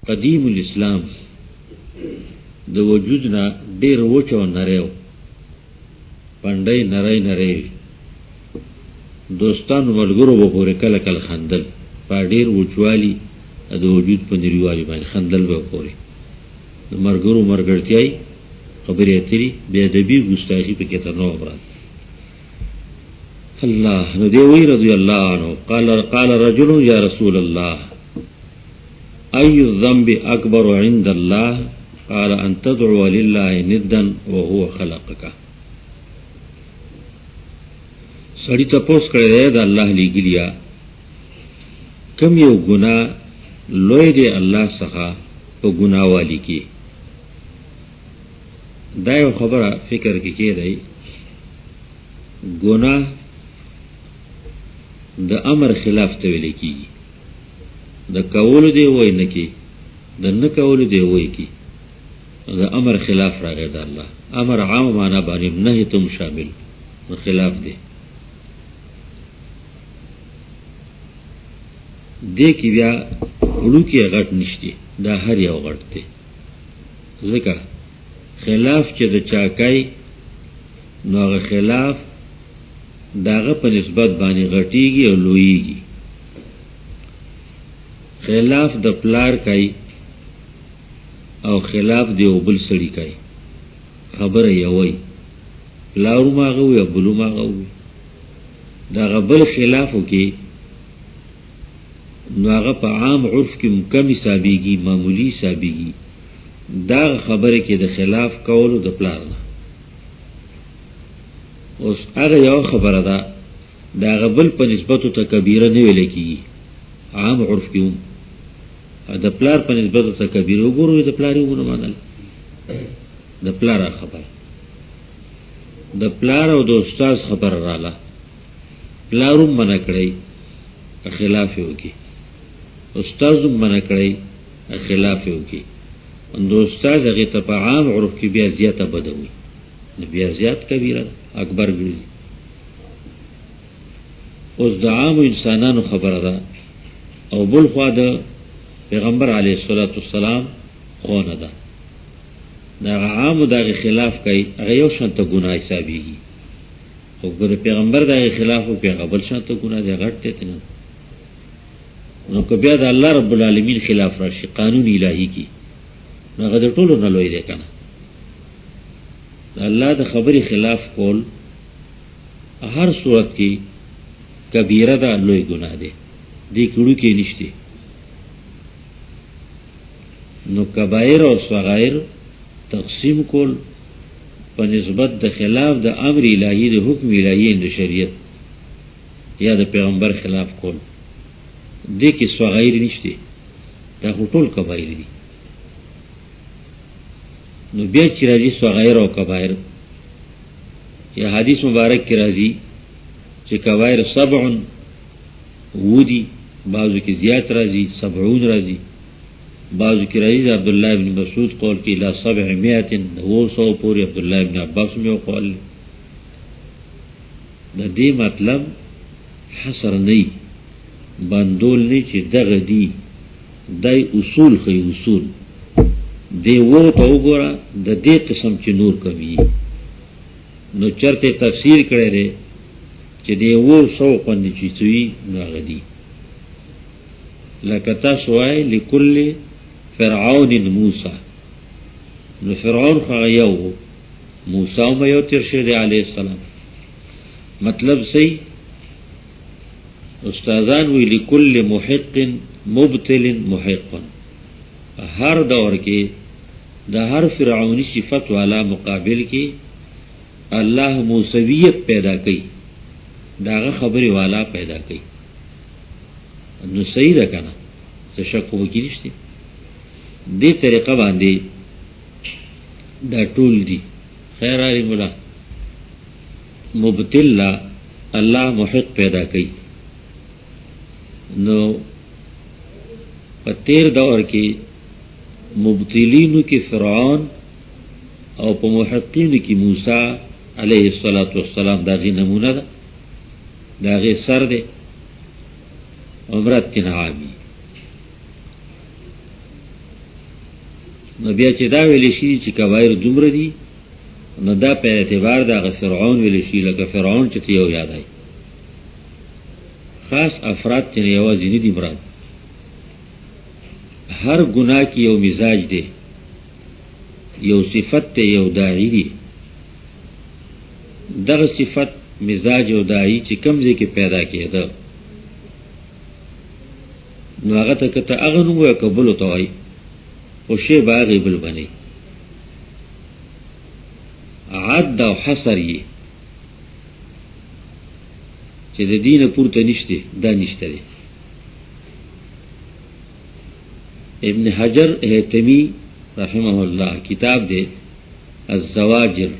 قدیم الاسلام د وجود نه ډیر وچو نریو پندای نری نری دوستانو ملګرو به پورې کله کله خندل په ډیر وچوالی د وجود په نریوالي باندې خندل به پورې د مرګرو مرګرتیای خبرې اترې بے ادبی ګستاخی په کې ته نو برات الله نو دی وی رضی الله عنه قال رجل یا رسول الله ای الذنب اکبر عند الله قال ان تدعو لله ندا وهو خلقك سړی تاسو کړه د الله لګلیا کم یو ګناه لوی دی الله څخه په ګناه والی کې دا یو خبره فکر کې کېدای ګناه د امر خلاف ته ویل کیږي د کول دی وای نه کی د نه کول دی وای کی د امر خلاف راغی د الله امر عام معنا باندې نه تم شامل خلاف دی دې کې بیا وړو کې غټ نشتی دا هر یو غټ دی ځکه خلاف چې د چاکای نو هغه خلاف داغه په نسبت باندې غټیږي او لویږي خلاف د پلار کوي او خلاف دی او بل سړی کوي خبره یوي پلارو ماغه وي بلو ماغه وي دا غبل خلافو کې نو هغه په عام عرف کې کم حسابيږي معمولی حسابيږي دا خبره کې د خلاف کولو د پلار نه اوس هغه یو خبره ده دا غبل په نسبت ته کبیره نه ویل کیږي عام عرف کې د پلار په نسبت ته کبیره وګورئ د پلار یو نه مانل د پلار خبره د پلار او د استاد خبره رااله پلارو منع کړی خلاف یو کې استاد منع کړی خلاف یو کې اند استاد هغه ته په عام عرف کې بیا زیاته بدوي بیا زیات کبیره اکبر ګرځي اوس د عام انسانانو خبره ده او بل خوا د پیغمبر علیه الصلاۃ والسلام خو نه ده دا عام دغه خلاف کوي هغه یو شانته ګناه حسابيږي خو د پیغمبر دغه خلاف او پیغمبر شانته ګناه دی غټه نه نو که بیا د الله رب العالمین خلاف راشي قانون الهی کی نو هغه د ټولو نه لوی دی کنه الله د خبرې خلاف کول هر صورت کې کبیره ده لوی ګناه دی دې کړو کې نشته نو کبایر او صغائر تقسیم کول په نسبت د خلاف د امر الهی د حکم الهی د شریعت یا د پیغمبر خلاف کول دې کې صغائر نشته دا ټول کبایر دي نو بیا چې راځي صغائر او کبایر یا حدیث مبارک کې راځي چې کبایر 7 ودي بعضو کې زیات راځي 70 راځي بعضو کې راځي عبد الله ابن مسعود قول کې لا 700 هو سو پوری عبد الله ابن عباس مې قول د دې مطلب حصر نه بندول نه چې دغه دی دای اصول خي اصول دی وو ته وګوره د دې قسم چې نور کوي نو چرته تفسیر کړی دی چې دی وو سو پندې چې توي نو غدي لکه تاسو وای لكل فرعون موسی نو فرعون خو یو موسی هم یو تیر شه دی علیه السلام مطلب صحیح استادان وی لكل محق مبتل محق هر دور کې د هر فرعونی صفت والا مقابل کې الله موسویت پیدا کړي داغه خبره والا پیدا کړي نو صحیح ده کنه څه شک وکړي نشته دې طریقه باندې دا ټول دي خیر علی مولا مبتل الله محق پیدا کړي نو په تیر دور کې مبتلینو کې فرعون او په محقینو کې موسی علیه السلام دا غي نمونه ده دا غي سر ده عمرت کې نعامی نو بیا چې دا ویل شي چې کبایر دومره دي نو دا په اعتبار د فرعون ویل شي لکه فرعون چې یو یادای خاص افراد چې یوازې نه دي مراد هر گناہ کی یو مزاج دی یو صفت ته یو داعی دی دغه صفت مزاج او داعی چې کوم ځای کې پیدا کېده نو هغه ته کته هغه نو قبول توای او شی باغی بل بنی عد او حصر یې چې د دین پورته نشته دا نشته دی ابن حجر هیتمی رحمه الله کتاب دے الزواجر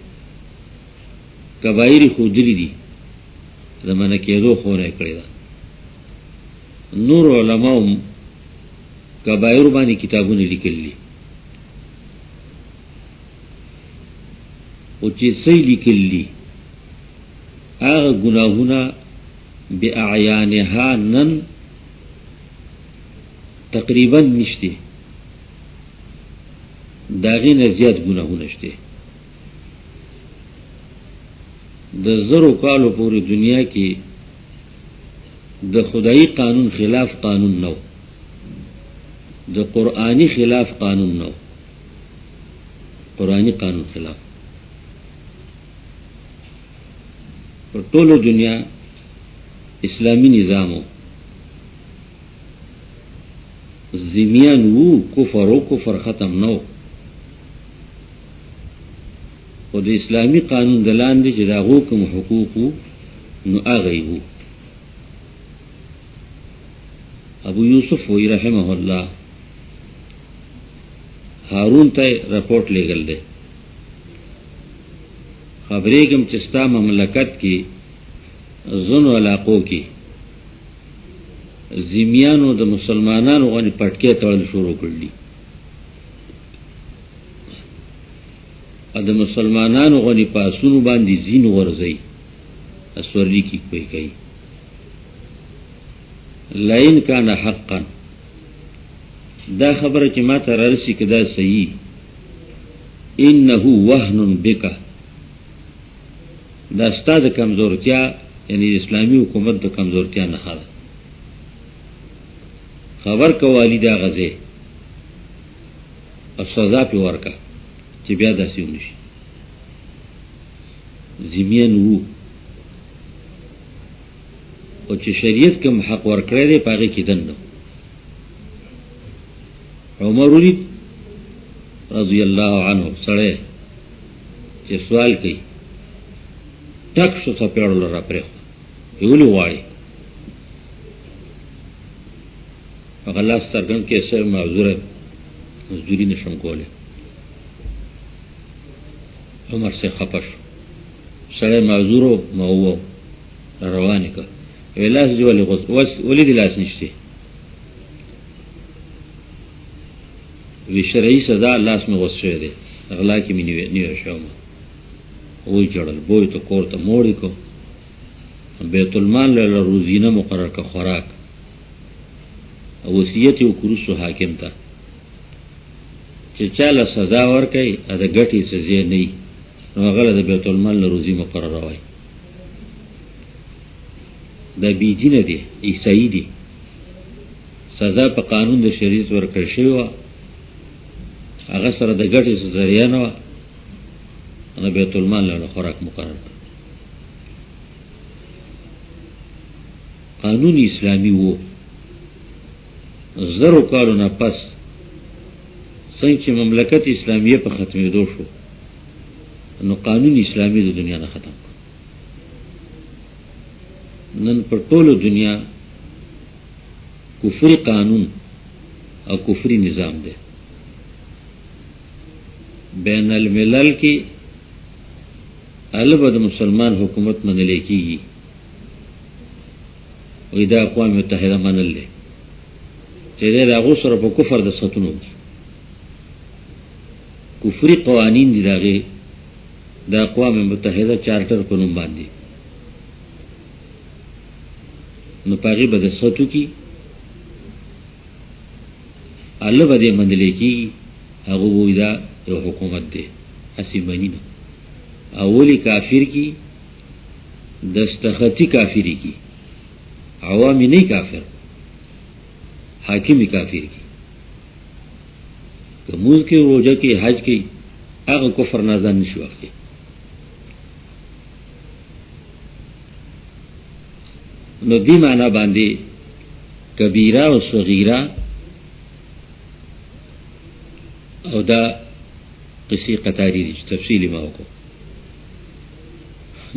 کبائر خودلی دی زمانہ کېدو خونه کړی دا نور علماء کبائر باندې کتابونه لیکلي او چې صحیح لیکلي هغه گناهونه باعیانها نن تقریبا نشته داغی نه زیات گناهونه شته د زرو کالو پوری دنیا کې د خدای قانون خلاف قانون نو د قرآنی خلاف قانون نو قرآنی قانون خلاف پر ټولو دنیا اسلامی نظامو زمیان وو کفر و کفر ختم نو او د اسلامی قانون دلان دی چې دا غو کوم حقوق نو هغه وو ابو یوسف وی رحمه الله هارون ته رپورٹ لګل دی خبرې کوم چې ستا مملکت کې زونو علاقو کې زمیانو د مسلمانانو غني پټکې تړل شروع کړلی ا د مسلمانانو غني پاسونو باندې زین ورځي اسوري کی کوي لئن کان حقا دا خبره چې ما ته رارسي کدا صحیح انه وهن بک دا ستاد کمزورتیا یعنی اسلامی حکومت د کمزورتیا نه خاله خبر کوالی دا غزه او سزا پی ورکا چې بیا داسې ونشي زمین وو او چې شریعت کوم حق ورکړی دی پاغه کې دنه عمر رضی الله عنه سره چې سوال کوي تک شو څه پیړل را پرې یولو وایي غلا سترګن کې سر معذور مزدوری نشم کوله عمر سے خپش سره معذور مو روانه کا ولاس دی ولې غوس ولې دی لاس نشته وی شرعي سزا لاس مې غوس شوی دی غلا کې مې نیو شوم وای جوړل بوې ته کوړه موړی کو بیت المال له روزینه مقرر کا خوراک وصیت یو کورسو حاکم ته چې چاله سزا ورکړي ا د غټي سزا نه وي نو هغه د بیت المال له روزي مقرر وای دا بیجینه دی عیسائی دی سزا په قانون د شریعت ورکړل شوی و هغه سره د غټي سزا نه و نو بیت المال له خوراک مقرر قانون اسلامی وو زرو کالو نه پس څنګه چې مملکت اسلامیه په ختمېدو شو نو قانون اسلامی د دنیا نه ختم نن په ټولو دنیا کفري قانون او کفري نظام دی بین الملل کې البته د مسلمان حکومت منل کېږي او دا اقوام متحده منل دي چې دا غو سره په کفر د ساتونو کفري قوانین دي داغه د اقوام متحده چارټر په نوم باندې نو پاغي به د ساتو کی الله به دې منل کېږي هغه وې دا یو حکومت دی اسی منی نه اولی کافر کی دستخطی کافری کی عوامی نہیں کافر حاکمی کافر کی کموز کی روجہ کی حج کی هغه کفر نازان نشو وقتی نو دی معنی باندې کبیره او صغیره او دا قصی قطاری دی تفصیلی ما وکړو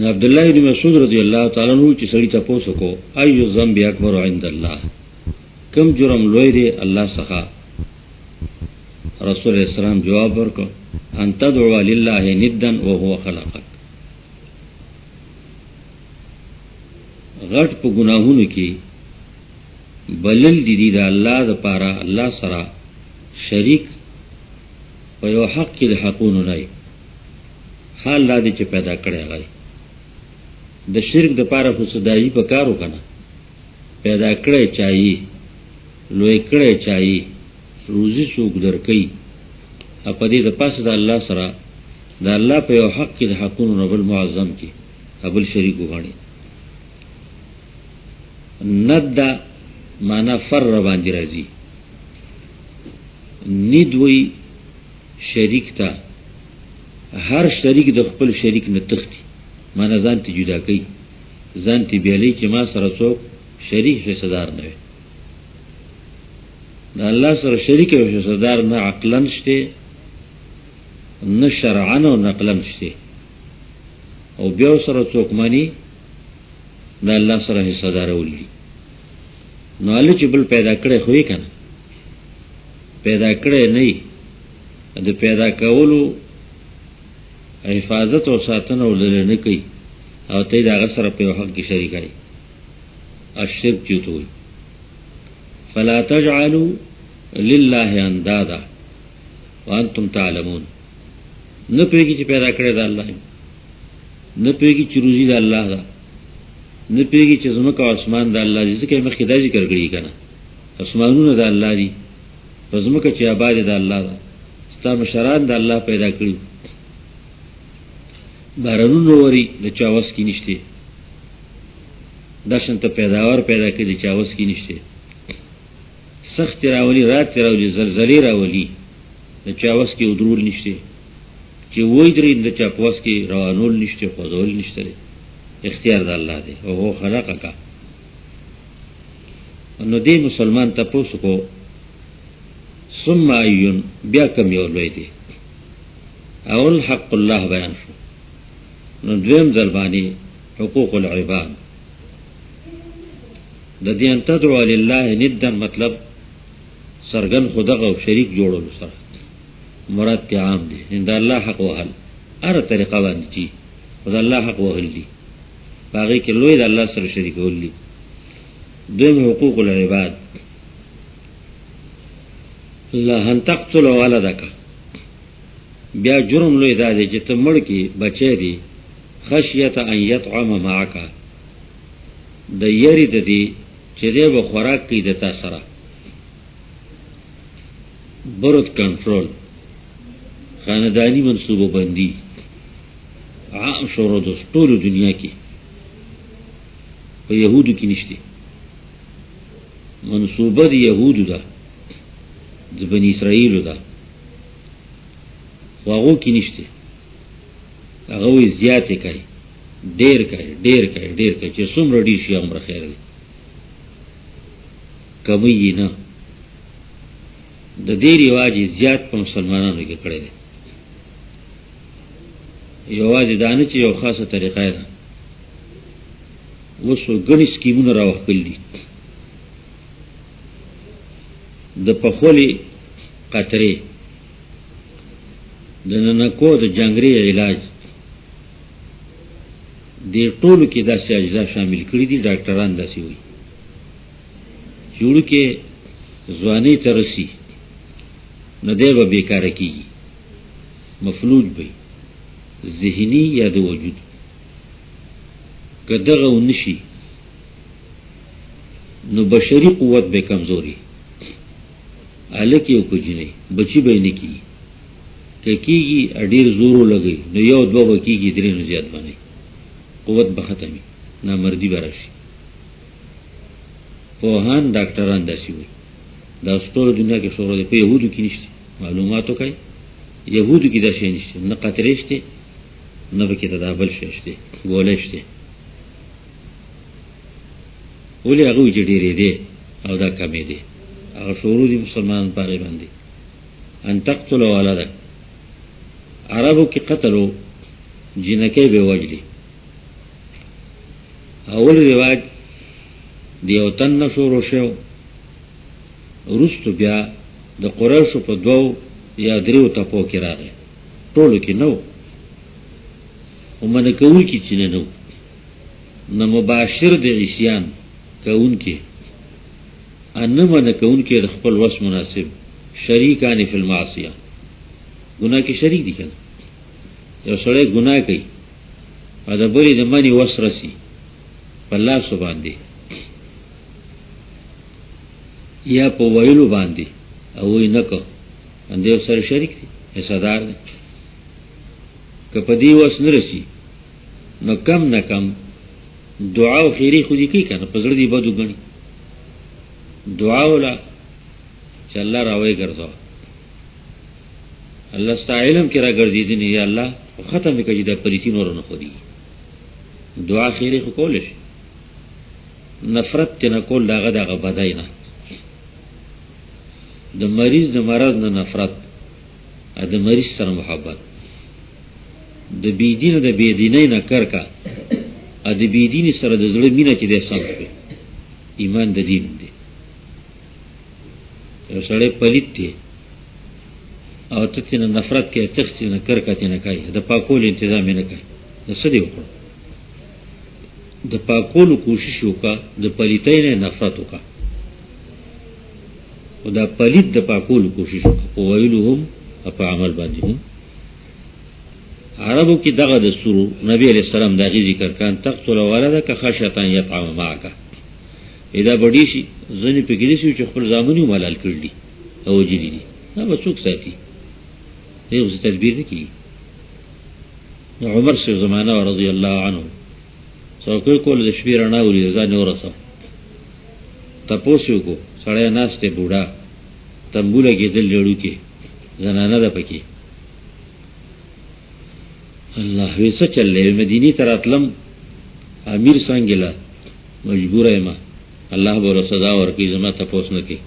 عبداللہ بن مسعود رضی اللہ تعالیٰ عنہ چې سړی تاسو کو ایو ذنب اکبر عند الله کم جرم لوی دی الله څخه رسول اسلام جواب ورکړ ان تدعو لله ندا وهو خلقك غټ په گناهونو کې بلل دي د الله د پاره الله سره شریک په یو حق کې د حقونو نه حال لا دي چې پیدا کړی غي د شرک د پاره خو صدایي په کارو کنه پیدا کړی چایي لوی کړی چایي روزي څوک درکې په دې د پاسه د الله سره د الله په یو حق کې د حقونو نه بل معظم کې ابل شریک وغاړي ند معنا فر باندې راځي ندوي شریک تا هر شریک د خپل شریک نه تختی معنا ځان ته جدا کوي ځان ته بیلې چې ما سره څوک شریک حصدار نه وي د الله سره شریک او حصدار نه عقلن شته نه شرعن او نقلن شته او بیا سره څوک مانی د الله سره حصدار ولي نو الله چې بل پیدا کړي خو یې کنه پیدا کړي نه د پیدا کولو حفاظت او ساتنه ولر نه کوي او ته دا سره په حق کې شریکای الشرک چوتوي فلا تجعلوا لله اندادا وانتم تعلمون نه پیږي چې پیدا کړی د الله نه پیږي چې روزي د الله ده نه پیږي چې زمکه او اسمان د الله دي ځکه مخکې دا ذکر کړی کنه اسمانونه د الله دي زمکه چې آباد د الله ده ستا مشران د الله پیدا کړی بارانونو وری د چاوس کې نشته داشن ته پیداوار پیدا کړي د چاوس کې نشته سخت راولي رات راولي زلزلې راولي د چاوس کې ودرول نشته چې وای درې د چاپوس کې روانول نشته خوځول نشته اختیار د الله دی او هو خلقک نو دې مسلمان تاسو کو ثم ایون بیا کم یو لوی دی اول حق الله بیان شو نو دویم ځلبانی حقوق العباد د دې ان تدعو لله ندا مطلب سرګن خدغه او شریک جوړول سره مراد کې عام دي ان الله حق وهل اره طریقه باندې چې خدای الله حق وهل دي باقي کې لوی د الله سره شریک ولي دویم حقوق العباد لا ان تقتل ولدک بیا جرم لوی دا دی چې ته مړ کې بچی دی خشیت ان یطعم معک د یری د دی چې دی به خوراک کوي د تا سره برد کنټرول خاندانی منصوبه بندی عام شورو د ټول دنیا کې په يهودو کې نشته منصوبه د يهودو ده د بنی اسرائیل ده واغو کې نشته هغه وی زیاتې کوي ډیر چې څومره ډیر شي امر خیر دی کمی نه د دې رواج زیات په مسلمانانو کې کړی دی یوازې دانه چې یو خاصه طریقه ده وسو غنی سکیمونه راوخل دي د پخولي قطرې د ننکو د جنگري علاج دې ټولو کې داسې اجزا شامل کړي دي ډاکټران داسې وي جوړ کې ځواني ترسي نه دی به بیکاره کیږي مفلوج به ذهنی یا د وجود که دغه ونشي نو بشری قوت به کمزوري الکی او کوجنی بچی به نه کی کیږي اډیر زورو لګي نو یو دوه کیږي درې نه زیات باندې قوت به ختمي نامردی براشي پوهان ډاکټران داسي وي دا ټول دنیا کې شروع دي په يهودو کې نشته معلوماتو کوي يهودو کې دا شي نشته نه قطرې شته نه به کې تدابل شته ګولې شته ولې هغه چې ډېرې دي او دا کمې دي هغه شروع دي مسلمان پاره باندې ان تقتلوا ولدک عربو کې قتلو جنکې به وجلي اول رواج دیو تن شروع شو ورستو بیا د قریشو په دوو یا دریو تپو کې راغی ټولو کې نو ومنه کوي کې چې نه نو مباشر د عصیان کون کې ان منه کون کې د خپل وس مناسب شریکان فی المعصیه ګناه کې شریک دي کنه یو سړی ګناه کوي او د بری د منی وسرسي په الله سبحان دی یا په ویلو باندې او وی نه کو اندې سره شریک دي حصدار دي که په دې وس نه رسی نو کم نه کم دعا او خیری خو دې کوي کنه په زړه دې بدو غني دعا ولا چې الله راوي ګرځاو الله ستایلم کې را ګرځې دي یا الله ختم کړي دا پریتی نور نه خوري دعا خیری خو کولې نفرت نه کول داغه بدای نه د مریض د مرض نه نفرت ا د مریض سره محبت د بيدین د بيدینې نه کرکا ا د بيدین سره د زړه مینه چې د احسان کوي ایمان د دین دی یو سړی پلیت دی او ته نه نفرت کې تخت نه کرکا ته نه کوي د پاکول تنظیم نه کوي د سدي وکړه د پاکولو کوشش وکړه د پلیتۍ نه نفرت وکړه او دا پلیت د پاکولو کوشش وکړه په ویلو هم او په عمل باندې هم عربو کې دغه د سورو نبی علیہ السلام دا غي ذکر کان تقتل ولدک خشیه یطعم معک اذا بډی شي ځنی په کې شي چې خپل ځامنو ملال کړلی او جدي دي دا څوک ساتي دیو څه تدبیر وکړي عمر سره زمانہ رضی الله عنه څوک کول د شپې رڼا ولې ځان ورسو تاسو کو سړی ناشته بوډا تنبوله کې دل جوړو کې زنانه ده پکې الله ویسه چلې مدینی تر اتلم امیر څنګه مجبور یم الله به سزا ورکړي زما تاسو نه کې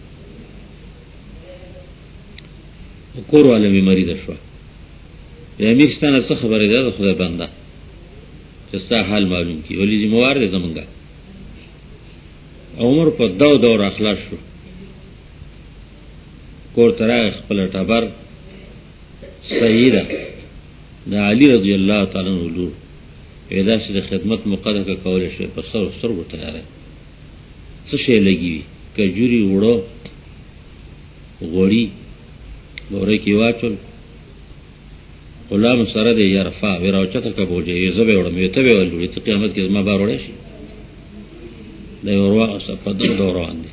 کور عالمي مریض شو امیر ستانه څه خبره ده خدای بنده چې ستا حال معلوم کی ولې زموار دې زمونږه عمر په دور اخلاص شو کور تر خپل ټبر سیده د علی رضی الله تعالی عنہ لور پیدا شي د خدمت مقدسه کول شي په سر سرغه تیارې څه شي لګي کجوري وړو غوړی لوري کې واچول غلام سره دې يرفع وراچته کبوجه یې زبې وړم ته به ولې ته قیامت کې زما بار وړې شي دا وروا اوسه په دغه روان دي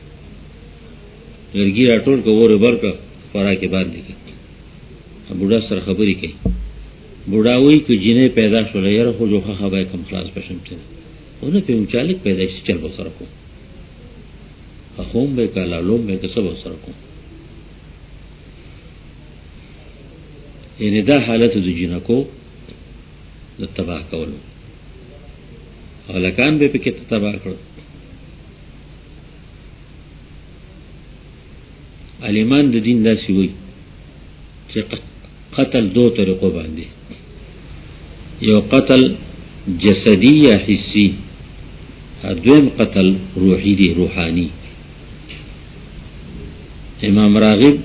لرګي راټول کوور برکه فرا کې باندې کې بوډا سره خبرې کوي بوډا وایي چې جنې پیدا شول یاره خو جوخه خبره کم خلاص پښم ته ونه په چالک پیدا شي چل به سره کو اخوم به کاله لوم به څه به سره کو یعنی دا حالت د جنکو د تباہ کولو هلکان به پکې تباہ کړو عالمان د دین داسې وي چې قتل دو طریقو باندې یو قتل جسدی یا حسی دویم قتل روحی دی روحانی امام راغب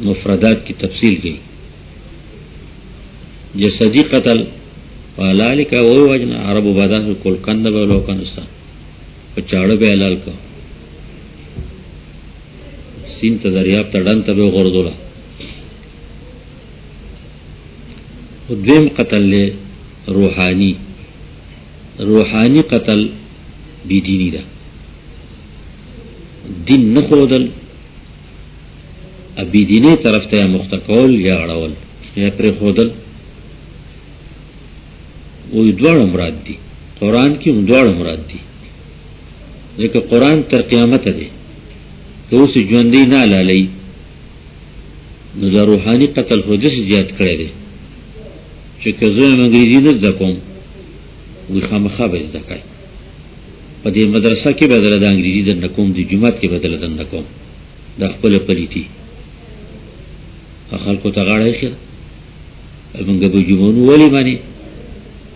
مفردات کی تفصیل گئی جسدی قتل فعلالی کا وہی وجنا عرب و بادہ سے کل کند بے لوکنستا پچاڑ بے علال کا سین تا دریاب تا ڈن تا بے غردولا دویم قتل لے روحانی روحانی قتل بی دینی دا دین نخودل بی دینی طرف تا یا مختقول یا غڑول یا پر خودل وی دوړ مراد دي قرآن کې دوړ مراد دي ځکه قرآن تر قیامت دی که اوس ژوندۍ نه لالی نو دا روحاني قتل خو داسې زیات کړی دی چې که زه یم انګریزي نه زده کوم وی خامخا به زده کوي په دې مدرسه کې به دله د انګریزي درنه کوم د جومات کې به دله درنه کوم دا خپله پلیتي خلکو ته غاړه ایښې ده مونږ به جومونو ولې منې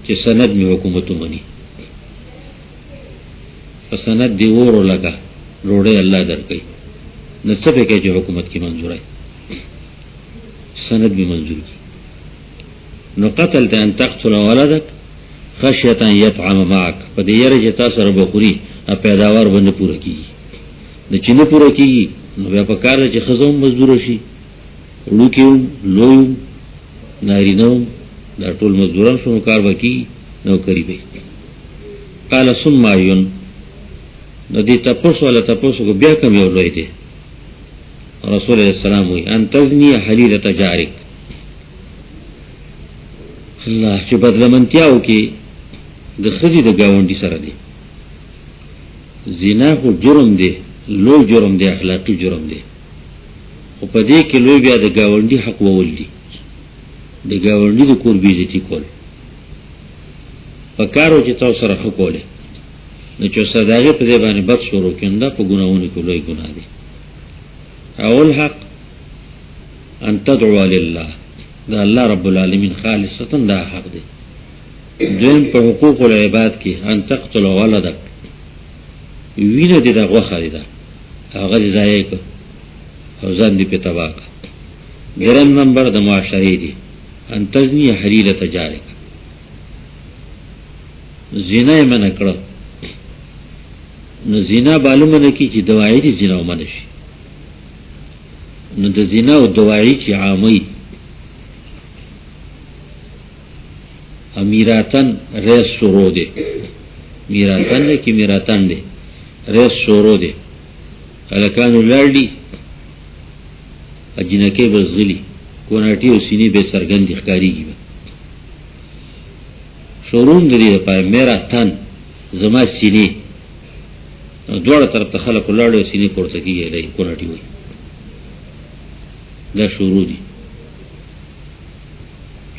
چې سند مې حکومت ومني په سند دی ورو لګه ډوډۍ الله درکوي نو څه به کوي چې حکومت کې منظوری سند به منظور کی نو قتل ته ان تقتل ولدک خشیة ان یطعم معک په دې یاره چې تاسو سره به خوري پیداوار به نه پوره کېږي نو چې نه پوره کېږي نو بیا په کار ده چې ښځه هم مزدوره شي وړوکي هم لوی هم نارینه هم دا ټول مزدوران شو نو کار به کېږي نوکري به قال ثم عیون نو دې تپوس والا تپوس کو بیا کوم یو لوی دی رسول الله السلام وی ان تزنی حلیلة جارک الله چې بدلمنتیاو کې د ښځې د ګاونډي سره دی زنا خو جرم دی لوی جرم دی اخلاقی جرم دی خو په دې کې لوی بیا د ګاونډي حق وول دي د ګاونډي د کور بېعزتي کول په کار و چې تاسو سره ښه کولی نو چې سره د هغې په دې باندې بد شروع کړي نو دا په ګناهونو کې لوی ګناه دی اول حق ان تدعو لله دا الله رب العالمین خالصتا دا حق دی دویم په حقوق العباد کې ان تقتل ولدک وینه دی دا غوښه دی دا هغه دې ضایع کړه او ځان دې پې تباه کړه درېیم نمبر د معاشرې دی ان تزنی حلیلة جارک زنا یې منع کړه نو زنا بالو منع کړي چې دواعي دي زنا ومنع شي نو د زنا او دواعي چې عامي میراتن ریس شروع دی میراتن دی که میراتن دی ریس شروع دی هلکانو لړ دي جنکۍ به ځغلي کوناټي او سینې به څرګندې ښکارېږي به شروع د دې لپاره میراتن زما سینې دواړه طرف ته خلک ولاړ او سینې پورته کېږي دی کوناټي وایي دا شروع دي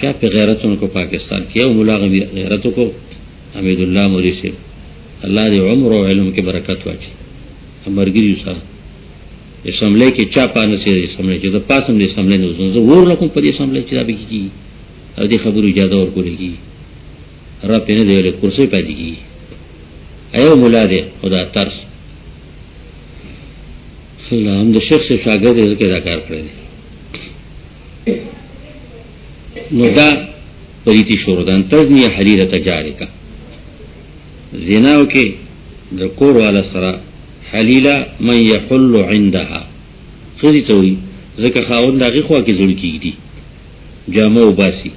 چا په غیرتونو کو پاکستان کې یو ملا غیرتو کو حمید الله مولوی صاحب الله دې عمر او علم کې برکت واچي امرګری سره اسمبلی کې چا پانه سي اسمبلی کې د پاسم دې اسمبلی نو زه ور لکم په دې اسمبلی چې دا به کیږي او دې خبرو اجازه ورکول کیږي را پینې دې له کرسي پاتې کیږي ایو مولا دې خدا ترس سلام د شیخ شاګرد دې کې دا کار کړی نو دا پریتی شروع ده تزنی حلیلة جارک زناو کې د کور والا سره حلیله من یحل عندها خزی ته وي ځکه خاوند هغې خوا کې زړه کېږدي جامه وباسي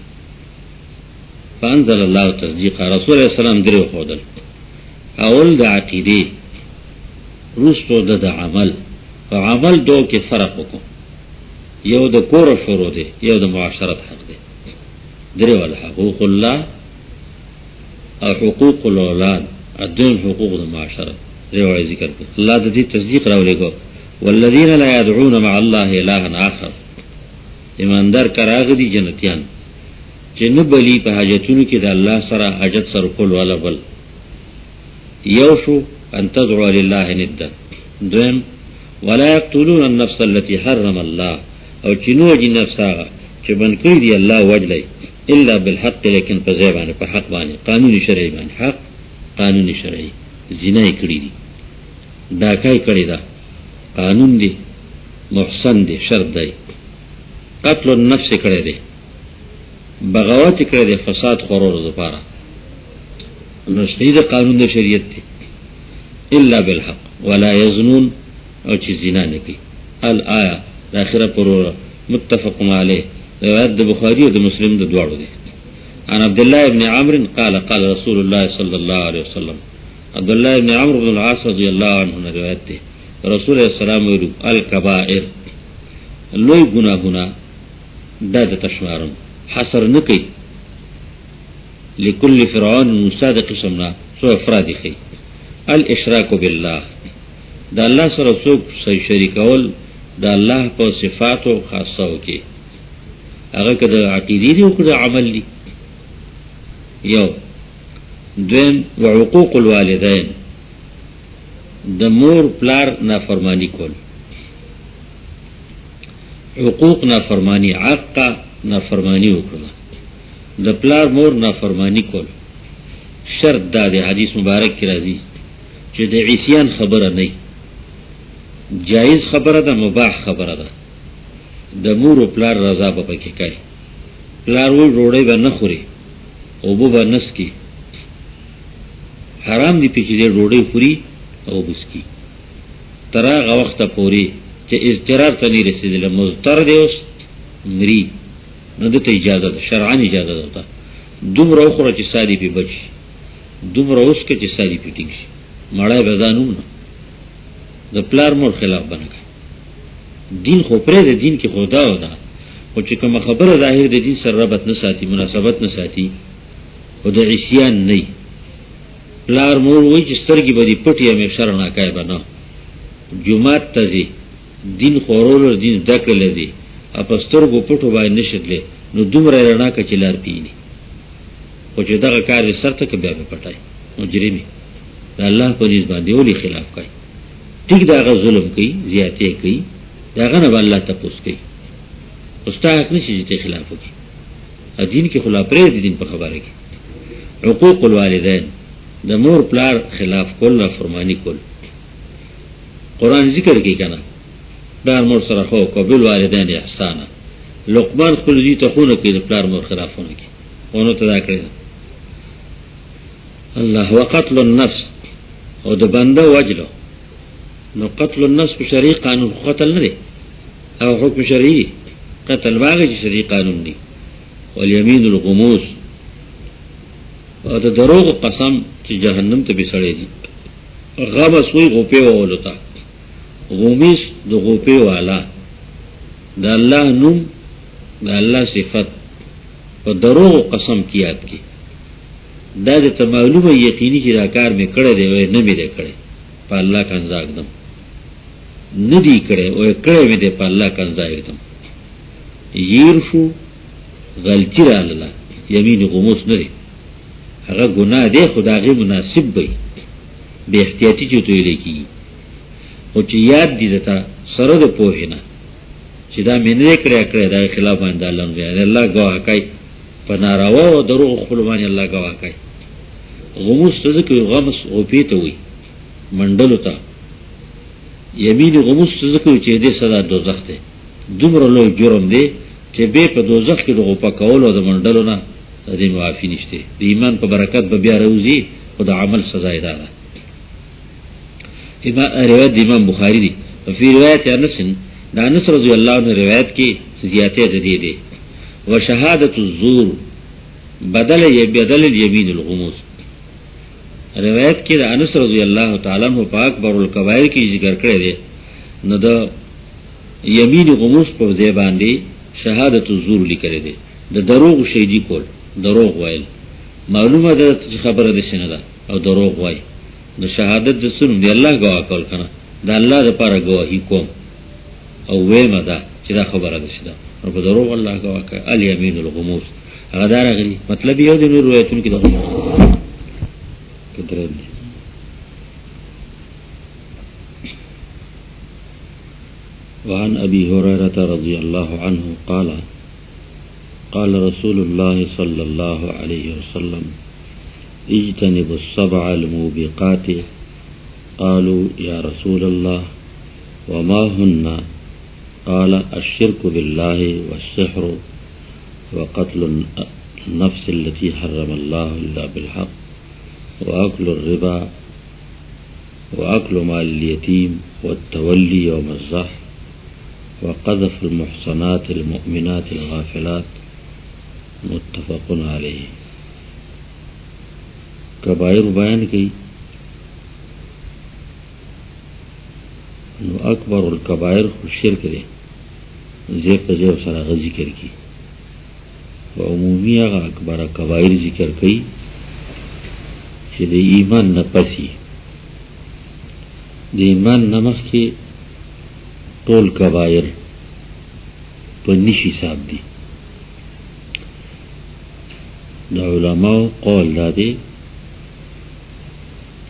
فانزل الله تصدیقا رسول الله سلام درې وښودل اول د عقیدې وروستو د عمل په عمل دو کې فرق وکړو یو د کور شروع دی یو د معاشرت حق دی درې والا حقوق الله او حقوق الاولاد الدين حقوق المعاشرة رواية ذكر الله دي تصديق راوليكو والذين لا يدعون مع الله إلها آخر ایمان دار کراغ دی جنتیان چې نه بلی په حاجتونو کې د الله سره حاجت سره کول والا بل یو شو ان تدعو لله ندا دویم ولا يقتلون النفس التي حرم الله او چې نو جن نفس هغه چې بن کړی دی الله وجلې الا بالحق لیکن په ځای باندې په حق باندې قانوني شرعي باندې حق قانوني شرعي زنا یې کړی دی ډاکای کړی دا قانون دی محسن دی شرط دی قتل النفس کړی دی بغاوت کړی دی فساد خورور لپاره نو شهید قانون د شریعت دی الا بالحق ولا يزنون او چې زنا نه کوي الآیه الاخره پر متفق علیه روایت د بخاری او د مسلم د دواړو دی عن عبد الله ابن عمرو قال قال رسول الله صلى الله عليه وسلم عبد الله ابن عمرو بن العاص رضی الله عنه روایت دی رسول الله سلام ویلو الکبائر لوی گناهونه دا د تشمارم حصر نه کوي لكل فرعون موسی د قسمنا سو افراد خي الاشراك بالله دا الله سره څوک شریکول دا الله په صفاتو خاصه وکي هغه کده عقیدی دی او کده عمل دی یو دویم وعقوق الوالدین د مور پلار نافرمانی کول حقوق نافرمانی عق نافرمانی وکړه د پلار مور نافرمانی کول شرط دا د حدیث مبارک کی راځي چې د عصیان خبره نه جایز خبره ده مباح خبره ده د مور او پلار رضا به پکې کوي پلار وې روړې به نه خوري او به نس کی حرام دی پکې دې روړې خوري او بس کی ترغه وخت پوري چې اضطرار ته نه رسیدل مضطر دی اوس مری نه د ته اجازه ده شرعاً اجازه ده دومره خوره چې سادي په بچ دومره اوس کې چې سادي پټینګ شي مړای بزانوم نه د پلار مور خلاف بنک دین خو پرې د دین کې خدا ودا او چې کوم خبره ظاهر د دین سره ربط نه ساتي مناسبت نه ساتي او د عصیان نه پلار مور وای چې سترګې به دې پټي مې شرع نه کوي بنه جمعه ته دین خورول دین دکل لذي اپستر گو پټو باندې نشدلې نو دومره رڼا کې لار پینی او چې دغه کار سر ته کې بیا په پټای مجرمي د الله په نس باندې ولي خلاف کوي ټیک دغه ظلم کوي زیاتې کوي دغه نه الله تاسو کوي استاد نشي چې خلاف کوي دین کې خلاف پرې دین په خبره کې حقوق الوالدین د مور پلار خلاف کول فرمانی کول قرآن ذکر کوي کنه پلار مور سره خو قبول والدین احسانا لقمان خپل دې ته خونه کې پلار مور خلافونه کې ونه تدا کړی الله وقتل النفس او د بنده وجلو نو قتل النفس په شرعي قانون قتل نه دی او حکم شرعي قتل باغ چې شرعي قانون دی والیمین الغموس او د دروغ قسم چې جهنم ته به سړی دی غمس وی غوپه ولتا غومیس د غوپه والا د الله نوم د الله صفت په دروغ قسم کیات کی دا د معلومه یقیني چې دا کار مې کړی دی او نه مې کړی په الله کنځاګدم نه دی کړی او کړی مې دی په الله کنځاګدم یرفو غلطی را لاله یمین غموس نه دی هغه ګناه دی خدای مناسب وي به احتیاطی چوتو لیکي او چې یاد دي دتا سره د پوهینه چې دا مې نه کړی دا خلاف باندې الله ګواه کوي په ناروا او دروغ خپل باندې الله ګواه کوي غموس ته ځکه غمس او پیته وي منډلو ته یمین غموس ته ځکه چې دې صدا دوزخ ته دومره لوی جرم دی چې به په دوزخ کې دغه پکول او د منډلو نه دې معافي نشته د ایمان په برکت به بیا راوځي او د عمل سزا یې ده روایت امام بخاری دی فی روایت انس دا انس رضی اللہ عنہ روایت کی زیادہ جدید ہے وشہادت الزور بدل الیمین الغموس روایت کی دا انس رضی اللہ تعالی عنہ پاک بر الکبائر کی ذکر کرے دے نو دا یمین غموس پر دے باندې شہادت الزور لکرے دے دا دروغ شیدی کول دروغ وائل معلومه ده خبره ده شنه ده او دروغ وای د شهادت د سن دی الله گواه کول کنه د الله لپاره گواہی کوم او وېما ده چې دا خبره ده شته او په دروغ الله گواه کوي الیمین الغموس هغه دا راغلی مطلب یو د روایتونو کې ده کترل وعن ابي هريره رضي الله عنه قال رسول الله صلى الله عليه وسلم اجتنبوا السبع الموبقات قالوا يا رسول الله وما هن قال الشرك بالله والسحر وقتل النفس التي حرم الله إلا بالحق وأكل الربا وأكل مال اليتيم والتولي يوم الزحف وقذف المحصنات المؤمنات الغافلات متفق علیہ کبائر بیان کی نو اکبر الکبائر شرک دے زیب زیب سره ذکر کی و عمومی هغه اکبر کبایر ذکر کړي چې د ایمان نه پسی د ایمان نه مخکې ټول کبایر په نشي حساب دي. د علماء قول دا دی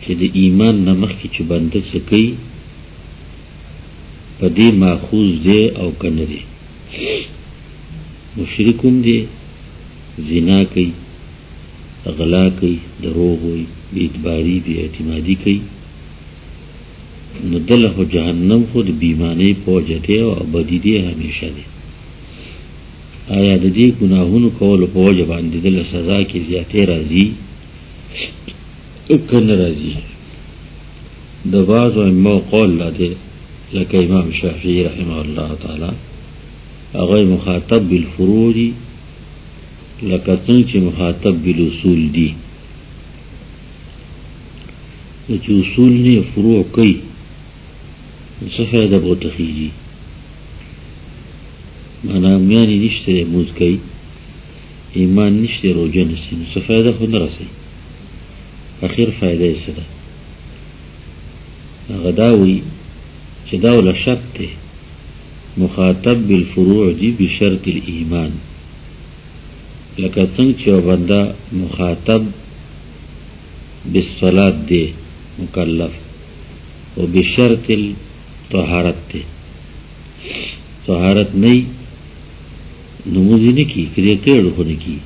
چې د ایمان نه مخکې چې بنده څه کوي په دې ماخوذ دی او کنه دی. مشرکوم دی، زنا کوي، غلا کوي، دروغ وایي، بې اعتباري بې اعتمادي کوي، نو دله خو جهنم خو د بیمانۍ په وجه دی او ابدي دی همیشه دی. آیا د دې ګناهونو کولو په وجه باندې دله سزا کې زیاتې راځي که نه راځي؟ د بعضو ائمو قول لا دی لکه امام شافعي رحمه الله تعالی هغه مخاطب بالفروع دي لکه څنګه چې مخاطب بالاصول دي. چې اصول نه فروع کوي څه فایده به ورته خیږي؟ معنا میانې نشته مونځ کوي، ایمان نشته روژه نیسي، نو څه فایده خو نه رسوي. اخر فایده یې څه ده؟ هغه دا وایي چې دا وله شرط دی مخاطب بالفروع دی بشرط الایمان، لکه څنګه چې یو بنده مخاطب بالصلاة دی مکلف و بشرط الطهارت دی، طهارت نه نموز نه کی کړي کېړو خو نه کی،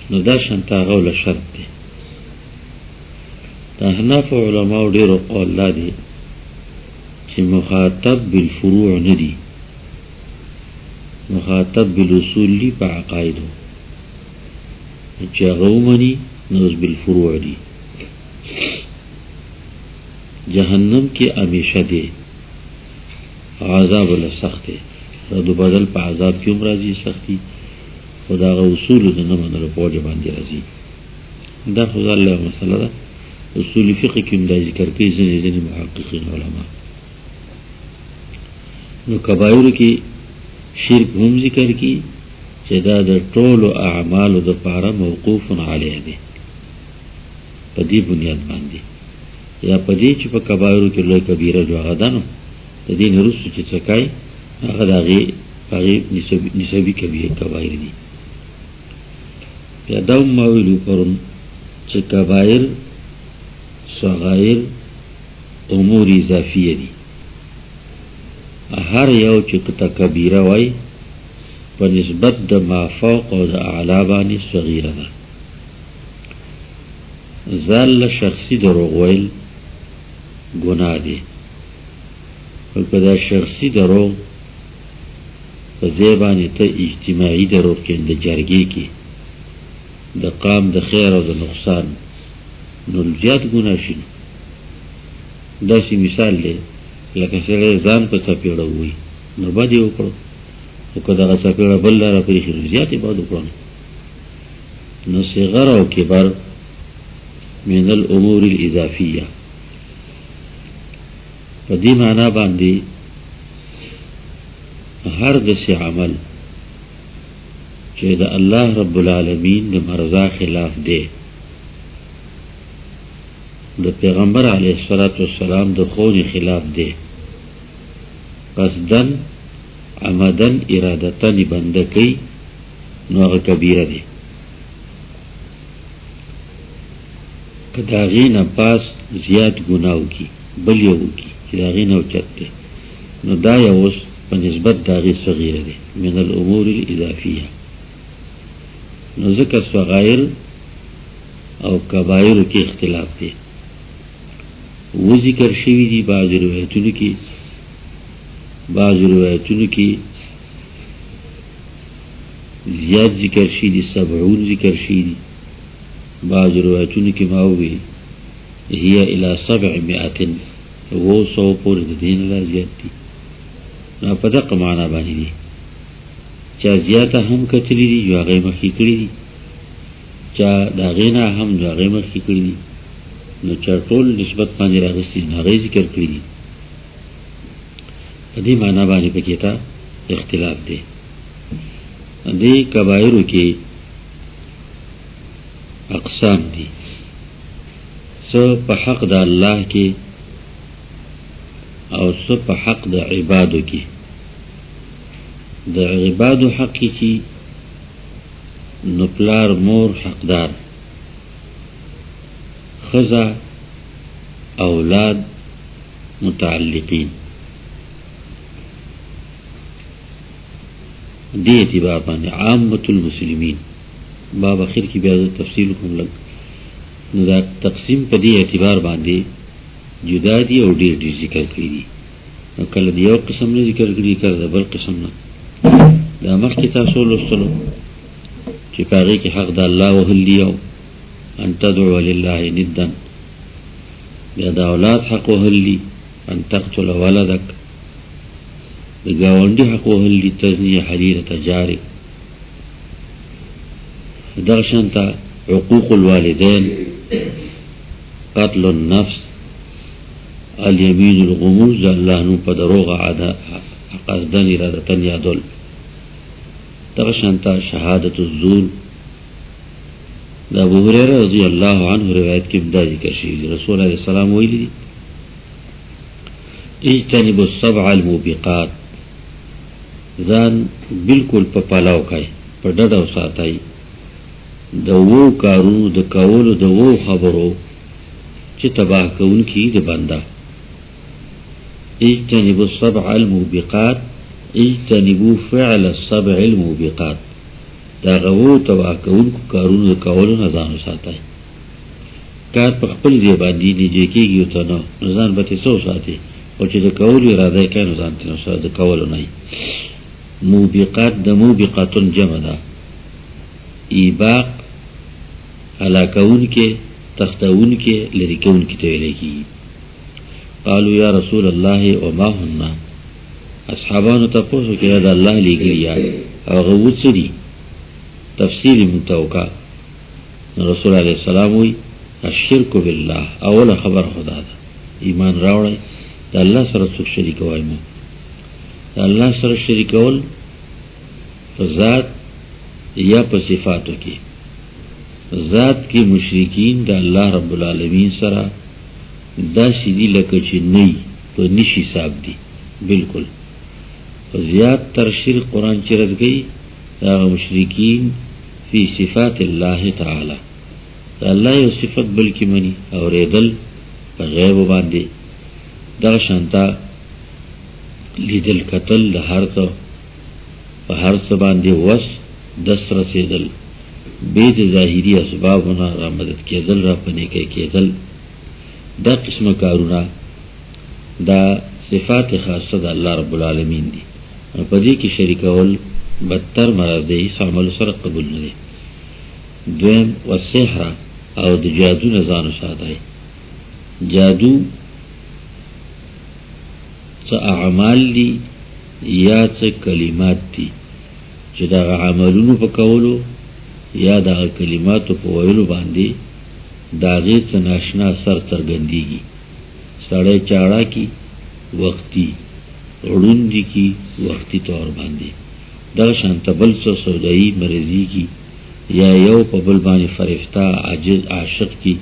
نو دا شانته هغه وله شرط دی. د احناف علماو ډېرو قول لا دی چې مخاطب بالفروع نه دی، مخاطب بالاصول دی په عقایدو چې هغه ومني نو اوس بالفروع دی. جهنم کې همیشه دی، عذاب له سخت دی، رد و بدل په عذاب کې هم راځي سختي، خو د هغه اصولو د نه منلو په وجه باندې راځي. دا خو الله مسله ده، اصول فقه کې هم دا ذکر کوي ځینې محققین علما. نو کبایرو کې شرک هم ذکر کی چې دا د ټولو اعمالو د پاره موقوف علیه دی، په دې بنیاد باندې یا په دې چې په کبایرو کې لوی کبیره جو هغه ده، نو د دې نه وروسته چې څه کوي هغه د هغې نسبي کبایر دي. بیا دا هم ما ویلو پرون چې کبایر صغایر امور اضافیه دي، هر یو چې ته کبیره وای په نسبت د مافوق او د اعلی باندې صغیره ده. ځان شخصي دروغ ویل ګناه دی، او که دا شخصي دروغ په ځای باندې ته اجتماعي دروغ کې د جرګې کې د قام د خیر او د نقصان نو زیات ګناه شي. داسې مثال دی لکه سړی ځان په څپېړه ووایي نو بد یې وکړو، خو که دغه څپېړه بل لاره پرېښي نو زیات یې بد وکړو. نو صغر او کبر من الامور الاضافیه په دې معنا باندې هر داسې عمل چې د الله رب العالمین د مرضا خلاف دی، د پیغمبر علیه الصلاة والسلام د ښوونې خلاف دی، قصدن عمدن ارادتن بنده کوي نو هغه کبیره دی. که د هغې نه پاس زیات ګناه وکړي بل یو وکړي چې د هغې نه اوچت دی، نو دا یو اوس په نسبت د هغې صغیره دی من الامور الاضافیه. نو ذکر صغایر او کبایرو کې اختلاف دی، و ذکر شوي دي بعض روایتونو کې، زیات ذکر شوي دي، 70 ذکر شوي دي، بعض روایتونو کې ما ووی هي الى 700 100 پورې د دین لا زیات دي. نو په دغه معنا باندې دي چا زیاته هم کتلی دي یو هغې مخکې کړي دي، چا د هغې نه هم د هغې مخکې کړي دي، نو چا ټول نسبت باندې راغستي نو هغې ذکر کړي دي. په دې معنا باندې پکې ته اختلاف دی. دې کبایرو کې اقسام دي، څه په حق د الله کې او څه په حق د عبادو کې. د عبادو حق کې چې نو پلار مور حقدار، ښځه اولاد متعلقین. دې اعتبار باندې عامة المسلمین باب اخر کی بیا تفصیل کوم لګ نو دا تقسیم په دې اعتبار باندې جدا دي او ډېر ډېر ذکر کړی دي. نو کله د یو قسم نه ذکر کړي کړه د بل قسم نه. دا مخکې تاسو لوستلو چې په هغې کې حق د الله وهل دي او ان تدعو لله ندا، بیا د اولاد حق وهل دي ان تقتل ولدک، د ګاونډي حق وهل دي تزنیه حریرة جارک، دغه شانته حقوق الوالدین، قتل النفس، الیمین الغموس، الله نو په دروغ قصدن ارادتن یادول، دغه شانته شهادت الزور. د ابو هريره رضی الله عنه روایت کې دا ذکر شوی دی، رسول الله صلی الله علیه وسلم ویلي دي اجتنبوا السبع الموبقات، ځان بالکل په پلاو کوي، په ډډه وساتئ د وو کارونو د کولو د وو خبرو چې تباه کوونکي د بنده. اجتنبوا السبع الموبقات، اجتنبوا فعل السبع الموبقات، دا غوو تباه کوونکو کارونو د کولو نه ځان وساتئ. کار په خپل ځای باندې نږدې کېږي ورته نو ځان به ترې څه وساتې، او چې د کولو اراده یې کوي نو ځان ترې وساتئ، د کولو نه. موبقات د موبقاتن جمع ده، ایباق هلاکون کې تختون کې لري کون کې ته ویل کېږي. قالوا یا رسول الله وما هن، اصحابانو تپوسو کې دا الله لېږلي یا هغه څه دي، تفصیل متوقع. رسول الله علیه السلام وی الشرک بالله، اوله خبر خدا ده، ایمان راوړی د الله سره څوک شریکوای مو، د الله سره شریکول په ذات یا په صفاتو کې. ذات کې مشرکین د الله رب العالمین سره داسې دي لکه چې نه په نشي حساب دي، بالکل زیات تر شرک قرآن چې رد گئی دا مشرکین فی صفات الله تعالی، دا الله یو صفت بلکې منی اوریدل په غیب باندې، دغه شانتا لیدل کتل د هر څه په هر څه باندې وس دس رسېدل، بې د ظاهري اسبابونه را مدد کېدل، را په نیکۍ کېدل، دا قسمه کارونه دا صفات خاصه د الله رب العالمین دي. په دې کې شریکول بدتر مرض دی، هیڅ عمل سره قبول نه دی. دویم والسحر، او د جادو نه ځان وساتئ. جادو څه اعمال دي یا څه کلمات دي چې دغه عملونو په کولو یا دغه کلماتو په ویلو باندې د هغې څه ناشنا سر څرګندېږي. سړی چاړه کي وختي، ړوندې کي وختي طور باندې، دغه شانته بل څه سودایي مرضي کي یا یو په بل باندې فرښته عاجز عاشق کی.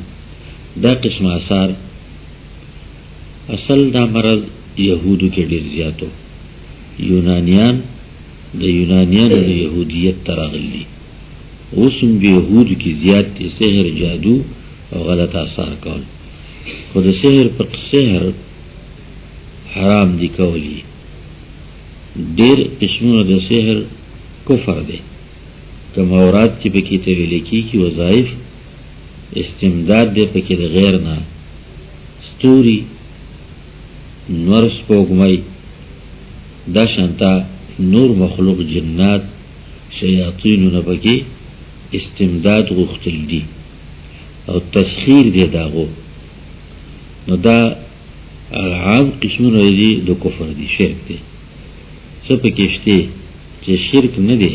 دا قسم آثار اصل دا مرض یهودو کې ډېر زیاتو، یونانیان د یونانیانو د یهودیت ته راغلي، اوس هم د یهودو کې زیات دي سحر، جادو او غلط آثار کول. خو د سحر په سحر حرام دي کولی، ډېر قسمونه د سحر کفر دی. کوم اورات چې پکې ته ویل کېږي وظایف استمداد دی پکې د غیر نه، ستوري، نور، سپوږمۍ، دا شانته نور مخلوق جنات شیاطینو نه پکې استمداد غوښتل دي او تسخیر دی داغو. نو دا عام قسمونه دي د کفر دي، شرک دی. څه پکې شته چې شرک نه دی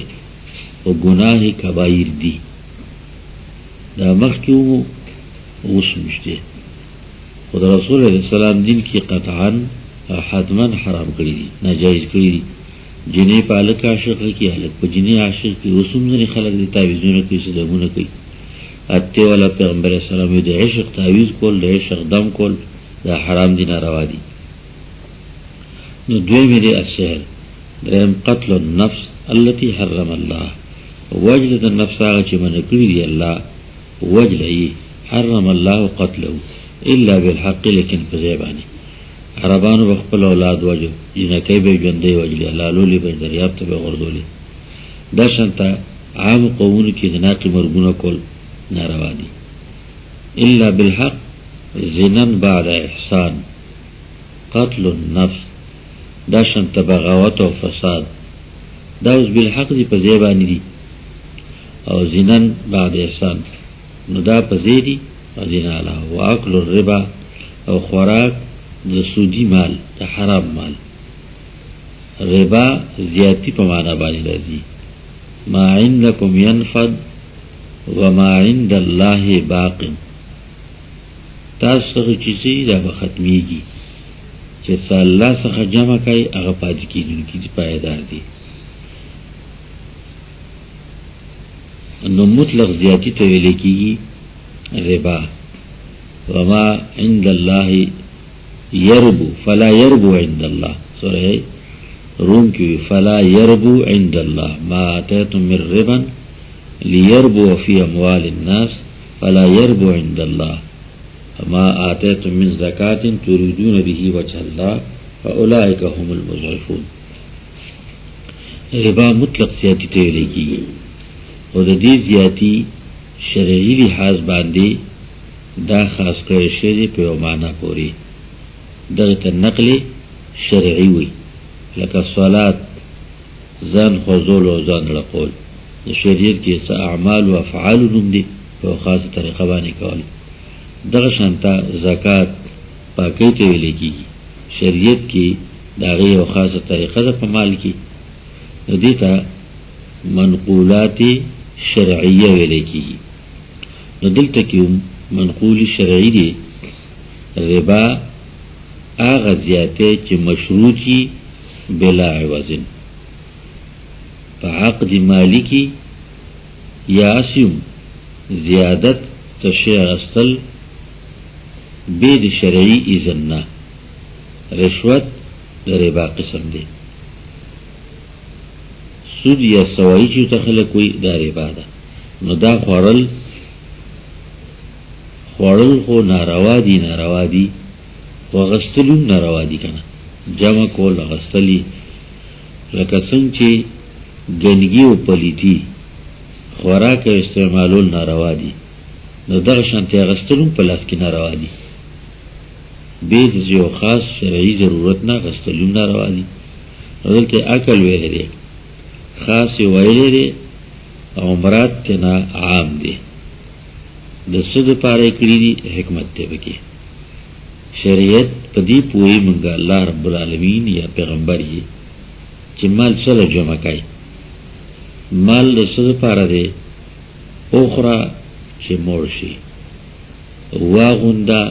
او گناه کبایر دی، دا مخکې وو اوس هم شته. خو د رسول الله صلی الله علیه وسلم دین کې قطعا حتما حرام کړی دي، ناجایز کړی دي. جنې په هلک عاشقه کړي، هلک په جنې عاشق کړي. اوس هم ځینې خلک دې تعویضونه کوي، صدمونه کوي. اتې والا پیغمبر اسلام د عشق تعویض کول، د عشق دم کول دا حرام دي، ناروا دي. نو دویمې دی السحر، دریم قتل النفس التي حرم الله، وجل د نفس هغه چې منع کړي دی الله، وجل یې حرم الله قتله الا بالحق، لیکن په ځای باندې عربانو به خپل اولاد وجو، جنکۍ به ژوندۍ وجلې، لالولې به دریاب ته به غورځولې. دا شانته عام قومونو کې د ناقې مرګونه کول ناروا دي. الا بالحق، زنا بعد احسان، قتل النفس، دا شانته بغاوت او فساد، دا اوس بالحق دي په ځای باندې دي، او زنا بعد احسان نو دا په ځای دي. زنا علا واکل الربا، او خوراک د سودی مال، د حرام مال. ربا زیاتی په معنا باندې راځي. ما عندکم ينفد وما عند الله باق، تاسو څه چې دا به ختمیږي، چې څه الله څخه جمع کوي هغه پاتې کېدونکي دي، پایدار دي. نو مطلق زیاتی ته ویل کېږي ربا. وما عند الله يربو فلا يربو عند الله، سورہ روم کی فلا يربو عند الله ما آتيتم من ربا ليربو في اموال الناس فلا يربو عند الله ما آتيتم من زكاة تريدون به وجه الله فاولئك هم المضعفون. ربا مطلق زیاتی ته ویل کېږي، او د دې زیاتی شرعي لحاظ باندې دا خاص کړی شوی په یو معنا پورې، دغه ته نقل شرعي وي، لکه صلات ځان خوځول او ځان رقول. د شریعت کې څه اعمال او افعال نوم دي په خاصه طریقه باندې کول. دغه شانته زکات پاکۍ ته ویل کېږي، شریعت کې د هغې یو خاصه طریقه ده په مال کې، نو دې ته منقولات شرعیه ویل کېږي. نو دلته کې هم منقول شرعي دی. ربا هغه زیاتې چې مشروطي بلا عوض په عقد مالی کې، یا اسیم زیادت تشریع استل بے د شرعي اذن نه، رشوت د ربا قسم دی. سود یا سوایی چې ته خلک وي دا ربا ده. نو دا خوړل خو ناروا دي، ناروا دي، خو اغستل هم ناروا دي که نه، جمع کول اغستلی، لکه څنګه چې ګندګي او پلیتي خوراک استعمالول ناروا دي، نو دغه شانتې اغستل هم په لاس کې ناروا دي. بې د یو خاص شرعي ضرورت نه اغستل هم ناروا دي. نو دلته عقل ویلی دی، خاص یې ویلی دی، او مراد تېنه عام دی. د څه دپاره یې کړي دي، حکمت دی پکې. شریعت په دې پوهې مونږ الله رب العالمین یا پیغمبر یې چې مال سره جمع کوي. مال د څه دپاره دی، اخرى چې موړ شي، واغونده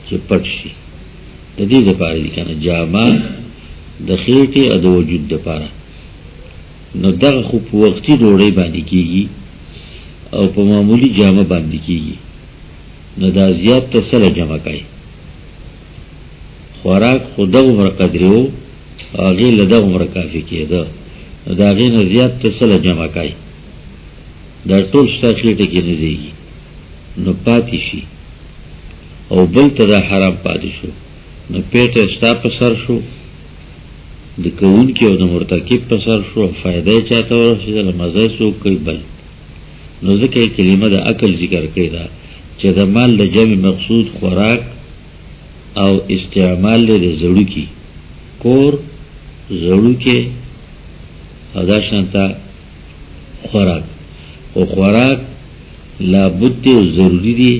چې پټ شي، د دې دپاره دي که نه، جامه د خېټې او د وجود دپاره. نو دغه خو په وختي ډوډۍ باندې کېږي او په معمولی جامه باندې کېږي، نو دا زیات ته سره جمع کوي. خوراک خو دغه عمره قدرې و، هغې له دغه عمره کافي کېده، نو د هغې نه زیات ته سره جمع کوي. دا ټول ستا خېټه کې نه ځایږي، نو پاتې شي. او بل ته دا حرام پاتې شو، نو پیټه ستا په سر شو، د کوونکي او د مرتکب په سر شو، فایده یې چاته ورسېدله، مزه یې څوک کوي بل. نو ځکه یې کلمه د عقل ذکر کړې ده چې د مال د جمع مقصود خوراک او استعمال دی د زړوکي کور، زړوکې او دا شانته خوراک. او خوراک لابد دی او ضروري دی،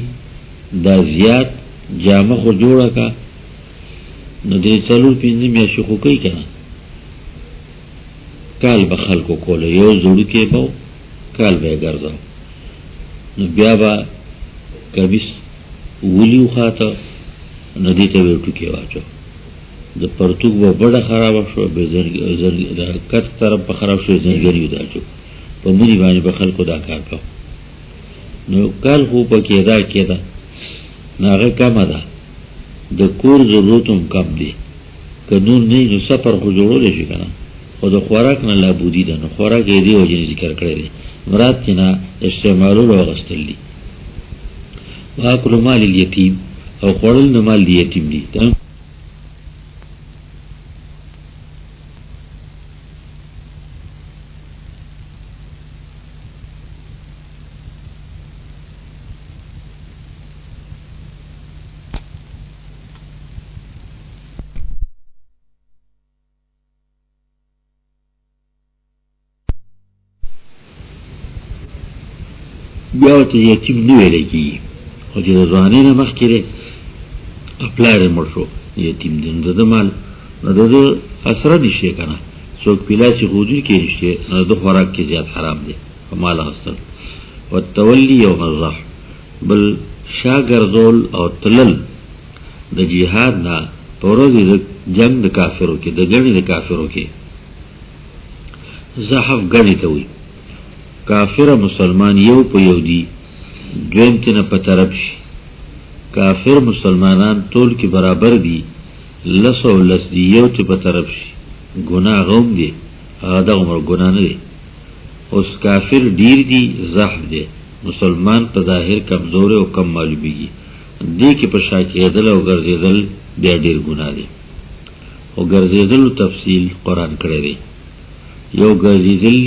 دا زیات جامه خو جوړه کا، نو دې 4-5 میاشتې خو کوي که نه، کال به خلکو کوله، یو زړوکې به کال به یې ګرځاو. نو بیا به کمیس ولی وخاته، نو دې ته به یې ټوکې واچو، د پرتوګ به بڑا خراب شو به د کټ طرف په خراب شو زنګری ودا شو په مونږ باندې به خلکو دا کار کو نو کال خو په کېدا کېدا ناغه کم ده د کور ضرورتم کم دی قانون نه نو سفر خو جوړول شي کنه خو د خوراک نه لا بودی ده نو خوراک یې دی وجه ذکر کړی دی مراد چې نه استعمالولو غستل دي واکل مال الیتیم او خوړل نه مال دی یتیم دی بیا ته یتیم نه ویل کیږي خو چې د ځوانۍ نه مخکې دی پلار یې مړ شو یتیم دی نو د مال نو د اسره نشي که نه څوک پیلاسې ښودونکي کې نشته نو د خوراک کې زیات حرام دی په مال اخیستل والتولی یوم الظهر بل شا ګرځول او تلل د جهاد نه په ورځ د جنګ د کافرو کې د ګڼې د کافرو کې زحف ګڼې ته وي کافر مسلمان یو په یو دی دویم ته نه په طرف شي کافر مسلمانان ټول کې برابر دي لس او لس دی یو ته په طرف شي ګناه غوم دی هغه د عمر ګناه نه دی اوس کافر ډیر دی زحف دی مسلمان په ظاهر کمزور او کم معلومیږي دې کې په شا کېدل او ګرځېدل بیا ډیر ګناه دی او ګرځېدل تفصیل قرآن کړی دی یو ګرځېدل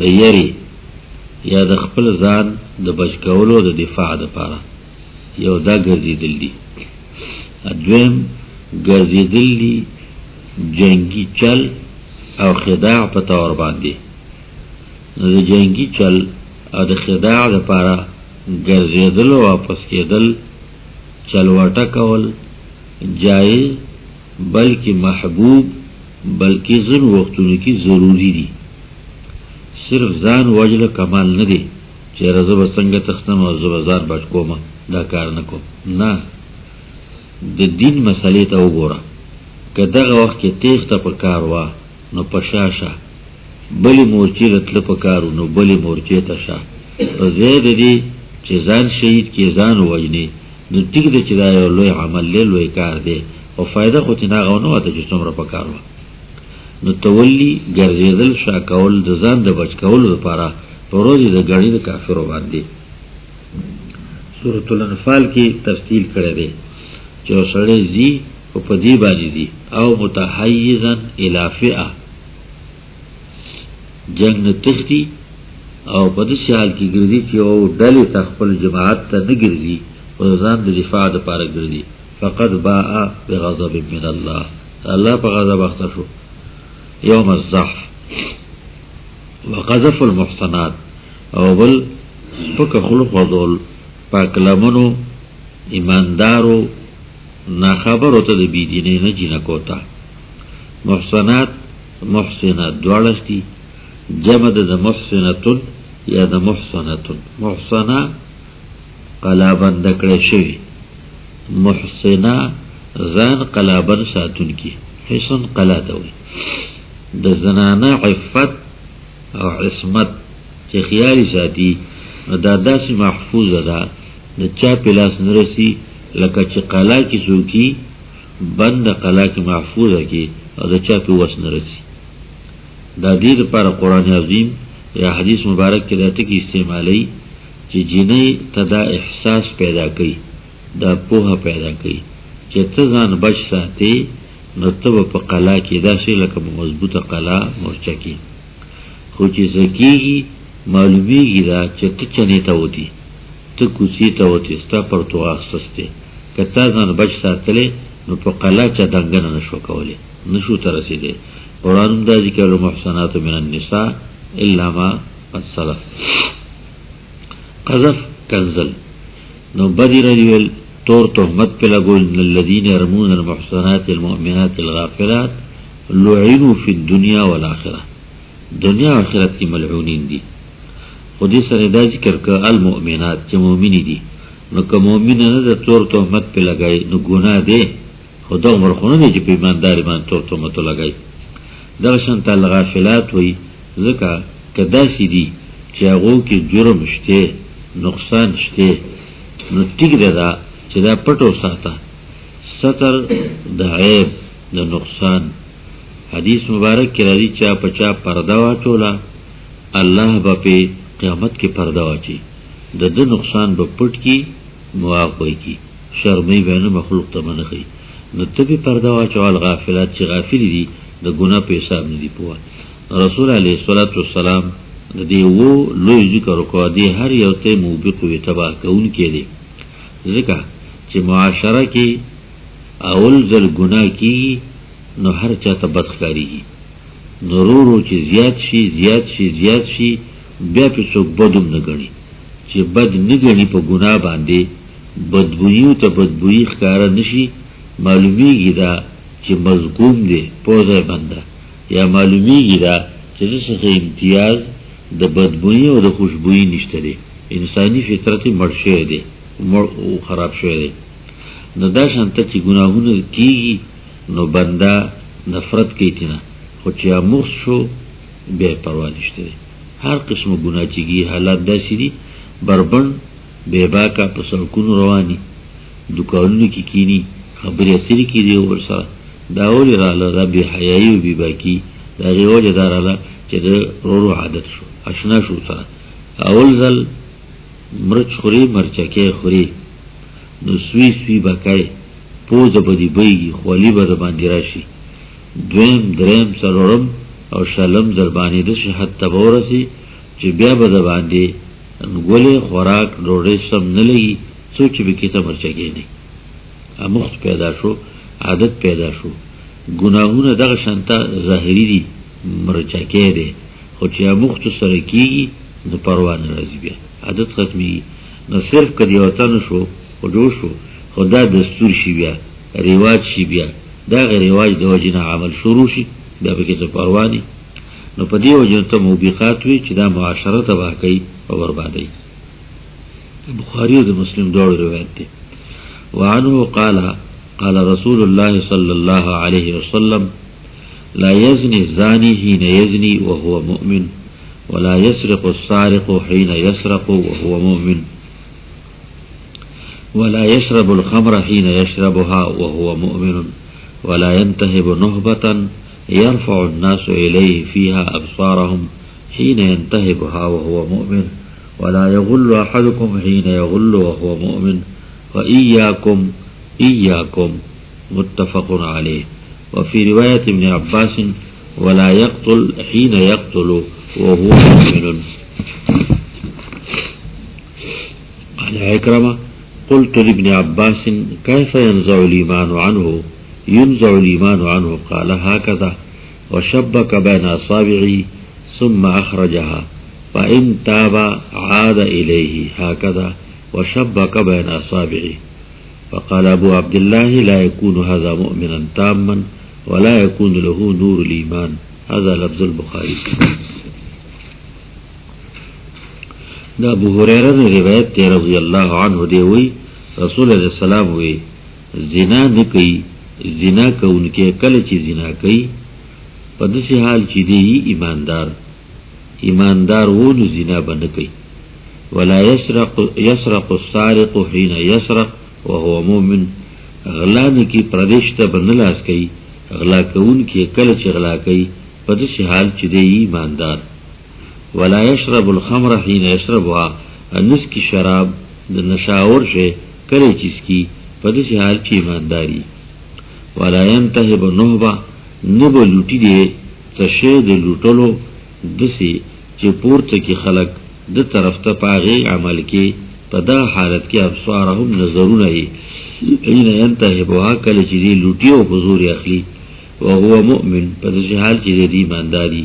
د یری یا د خپل ځان د بچ کولو د دفاع دپاره یو دا ګرځېدل دي دویم ګرځېدل دي جنگي چل او خداع په طور باندې نو د جنگي چل او د خداع دپاره ګرځېدل او واپس کېدل چلوټه کول جایز بلکې محبوب بلکې ځینو وختونو کې ضروري دي صرف ځان وجله کمال نه دی چې زه به څنګه تختم او زه به ځان بچ کوم دا کار نه کوم نه د دین مسلې ته وګوره که دغه وخت کې تیښته په کار وه نو په شا شه بلې مورچې له تله په کار نو بلې مورچې ته شه په ځای د دې چې ځان شهید کې ځان ووژنې نو ټیک دی چې دا یو لوی عمل دی لوی کار دی او فایده خو ترې هغه ونه وته چې څومره په کار وه نو تولی ګرځېدل شا کول د ځان د بچ کولو لپاره په ورځ د ګڼې د کافرو باندې سورة الانفال کې تفصیل کړی دی چې یو سړی ځي او په دې باندې ځي او متحیزا الی فئه جنګ نه تښتي او په داسې حال کې ګرځي چې یو ډلې ته خپل جماعت ته نه ګرځي او ځان د دفاع دپاره ګرځي فقد باء بغضب من الله الله په غضب اخته شو یوم الزحف وقذف المحصنات او بل سپک خلق وضول پاک لمنو ایماندارو ناخبرو ته د بیدینې نه جینکو ته محصنات محسنات دواړه جمع د محسنتون یا د محسنتون محسنه قلابند کړی شوي محسنه ځان قلابند ساتون کی حسن قلا ته وي د زنانه عفت او عصمت چې خیالي ساتي نو دا داسې محفوظه ده د چا په لاس نه رسي لکه چې قلا کې څوکي بند قلا کې محفوظه کې او د چا په وس نه رسي دا دې لپاره قرآن عظیم یا حدیث مبارک کې دا ټکي استعمالوي چې جینۍ ته دا احساس پیدا کوي دا پوهه پیدا کوي چې ته ځان بچ ساتې نو ته به په قلا کې داسې لکه مضبوطه قلا مورچه کې خو چې څه کېږي معلومیږي دا چې ته چنې ته وتې ته کوڅې ته وتې ستا پرتوغ اخیستی دی که تا ځان بچ ساتلی نو په قلا چا دنګنه نه شو کولی نه شو ته رسېدی قرآن هم دا ذکر المحصنات من النساء الا ما قد سلف قذف کنزل نو بدی رجل طور تهمت پہ لگول الذین یرمون المحصنات المؤمنات الغافلات لعنوا فی الدنیا والآخرہ دنیا و آخرت کی ملعونین دی خودی سر دا ذکر که المؤمنات چه مؤمنی دی نو که مؤمن نه د طور تهمت پہ لگای نو گناه دی خدا عمر خونه دی چې په ایماندار باندې تور تهمت لګای. دغه شانته الغافلات وایي ځکه که داسې دي چې هغو کې جرم شته نقصان شته نو ټیک ده دا چې دا پټو ساته ستر د عیب د نقصان. حدیث مبارک کې راځي چې په چا پرده واچوله الله به په قیامت کې پرده واچي د نقصان به پټ کی معاف کی شرمې به نه مخلوق ته منخي نو ته به پرده واچول. غافلات چې غافل دي د ګناه په حساب نه دي پوه. رسول علیه الصلاۃ والسلام د دې وو لوی ذکر کو دی هر یو ته موبق وي تباہ کون کې دي ځکه چې معاشره کې اول ځل ګناه کی نو هر چاته بدخاري نو ورو چې زیات شي بیا په څوک بدوم نه غني چې بد نه غني په ګناه باندې بدبویو ته بدبویی ښکارا نشي معلومیږي دا چې مظلوم دی پوزه بنده یا معلومیږي دا چې څه امتیاز د بدبویی او د خوشبویی نشته دی. انساني فطرت مړ شوی دی مړ او خراب شوی دی. نو دا شانته چې ګناهونه کیږي نو بنده نفرت کوي تینا خو چې اموخ شو بیا پروا نشته دی. هر قسم ګناه چیږي حالات داسې دي بربند بے باکا په سړکونو رواني دکانونو کې کینی خبرې اترې کې دی ورسره دا اول رااله دا بې حیایي او بې باکي د هغې وجه دا رااله چې د ورو عادت شو اشنا شو سره. اول ځل مرچ خوري مرچکۍ خوري نو سوی بکای پوزه به دې بهیږي خولي به د باندې راشي. دویم دریم څلورم او شلم ځل باندې داسې حد ته به ورسي چې بیا به د باندې ګولې خوراک ډوډۍ سم نه لګي څو چې به کې ته مرچکۍ نه اموخت پیدا شو عادت پیدا شو. ګناهونه دغه شانته ظاهري دي مرچکۍ دی خو چې اموخت سره کېږي نو پروا نه راځي بیا عادت ختمېږي. نو صرف که د وطن شو خو جوړ شو خو دا دستور شي بیا رواج شي بیا دغه رواج د وجې نه عمل شروع شي بیا پکې څه پروا نه. نو په دې وجه ته موبقات وي چې دا معاشره تباه کوي او بربادوي. بخاري او مسلم دواړو روایت دي. وعنه قال رسول الله صلى الله عليه وسلم لا يزني الزاني حين يزني وهو مؤمن ولا يسرق السارق حين يسرق وهو مؤمن ولا يشرب الخمر حين يشربها وهو مؤمن ولا ينتهب نهبة يرفع الناس إليه فيها أبصارهم حين ينتهبها وهو مؤمن ولا يغل أحدكم حين يغل وهو مؤمن وإياكم متفق عليه. وفي رواية ابن عباس ولا يقتل حين يقتل وهو مؤمن. قال عكرمة قلت لابن عباس كيف ينزع الإيمان عنه قال هكذا وشبك بين أصابعه ثم أخرجها فإن تاب عاد إليه هكذا وشبك بين أصابعه. فقال أبو عبد الله لا يكون هذا مؤمنا تاما ولا يكون له نور الإيمان. هذا لفظ البخاري. دا ابو هريره روایت ته رضی الله عنه دی وی رسول الله سلام وی زنا نه کوي زنا کوونکې کله چې زنا کوي په داسې حال چې دی ایماندار وونو زنا به نه کوي. ولا يسرق السارق حين يسرق وهو مؤمن غلا نه کی پردیش ته بنه لاس کوي غلا کوونکې کله چې غلا کوي په داسې حال چې دی ایماندار. ولا يشرب الخمر حين يشربها النس کی شراب د نشاور شي کله چیز کی په داسې حال چې ایمانداری. ولا ينتهب نهبه نبه لوټي دی څه شی د لوټلو داسې چې پورته کې خلق د طرف ته پاغې عمل کې په دا حالت کې ابصارهم نظرونه یې حين ينتهبها کله چې دی لوټي او په زور اخلي وهو مؤمن په داسې حال چې دی ایمانداری.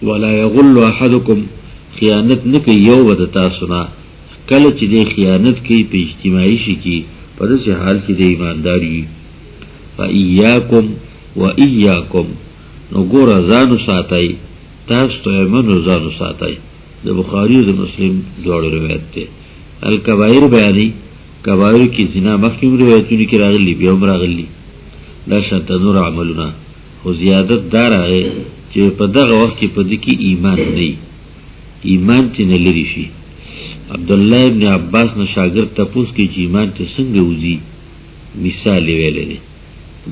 ولا يغل احدكم خیانت نکي یو ود تاسو نه کله چې دی خیانت کوي په اجتماعي شي کې په داسې حال کې دی ایمانداری. وإياكم نو ګور ځانو ساتي تاسو ته منو ځانو ساتي. د بخاري او د مسلم دواړو روایت ده. الکبائر بیانې کبایر کی زنا مخکیم روایتونی کی راغلی بیوم راغلی دا شانت نور عملونا خو زیادت دار آغی چه پا داغ وقت کی پا دکی ایمان نی ایمان تی نلری شی. عبداللہ ابن عباس نا شاگرد تپوس کی چی ایمان تی سنگ وزی مثال ویلے دی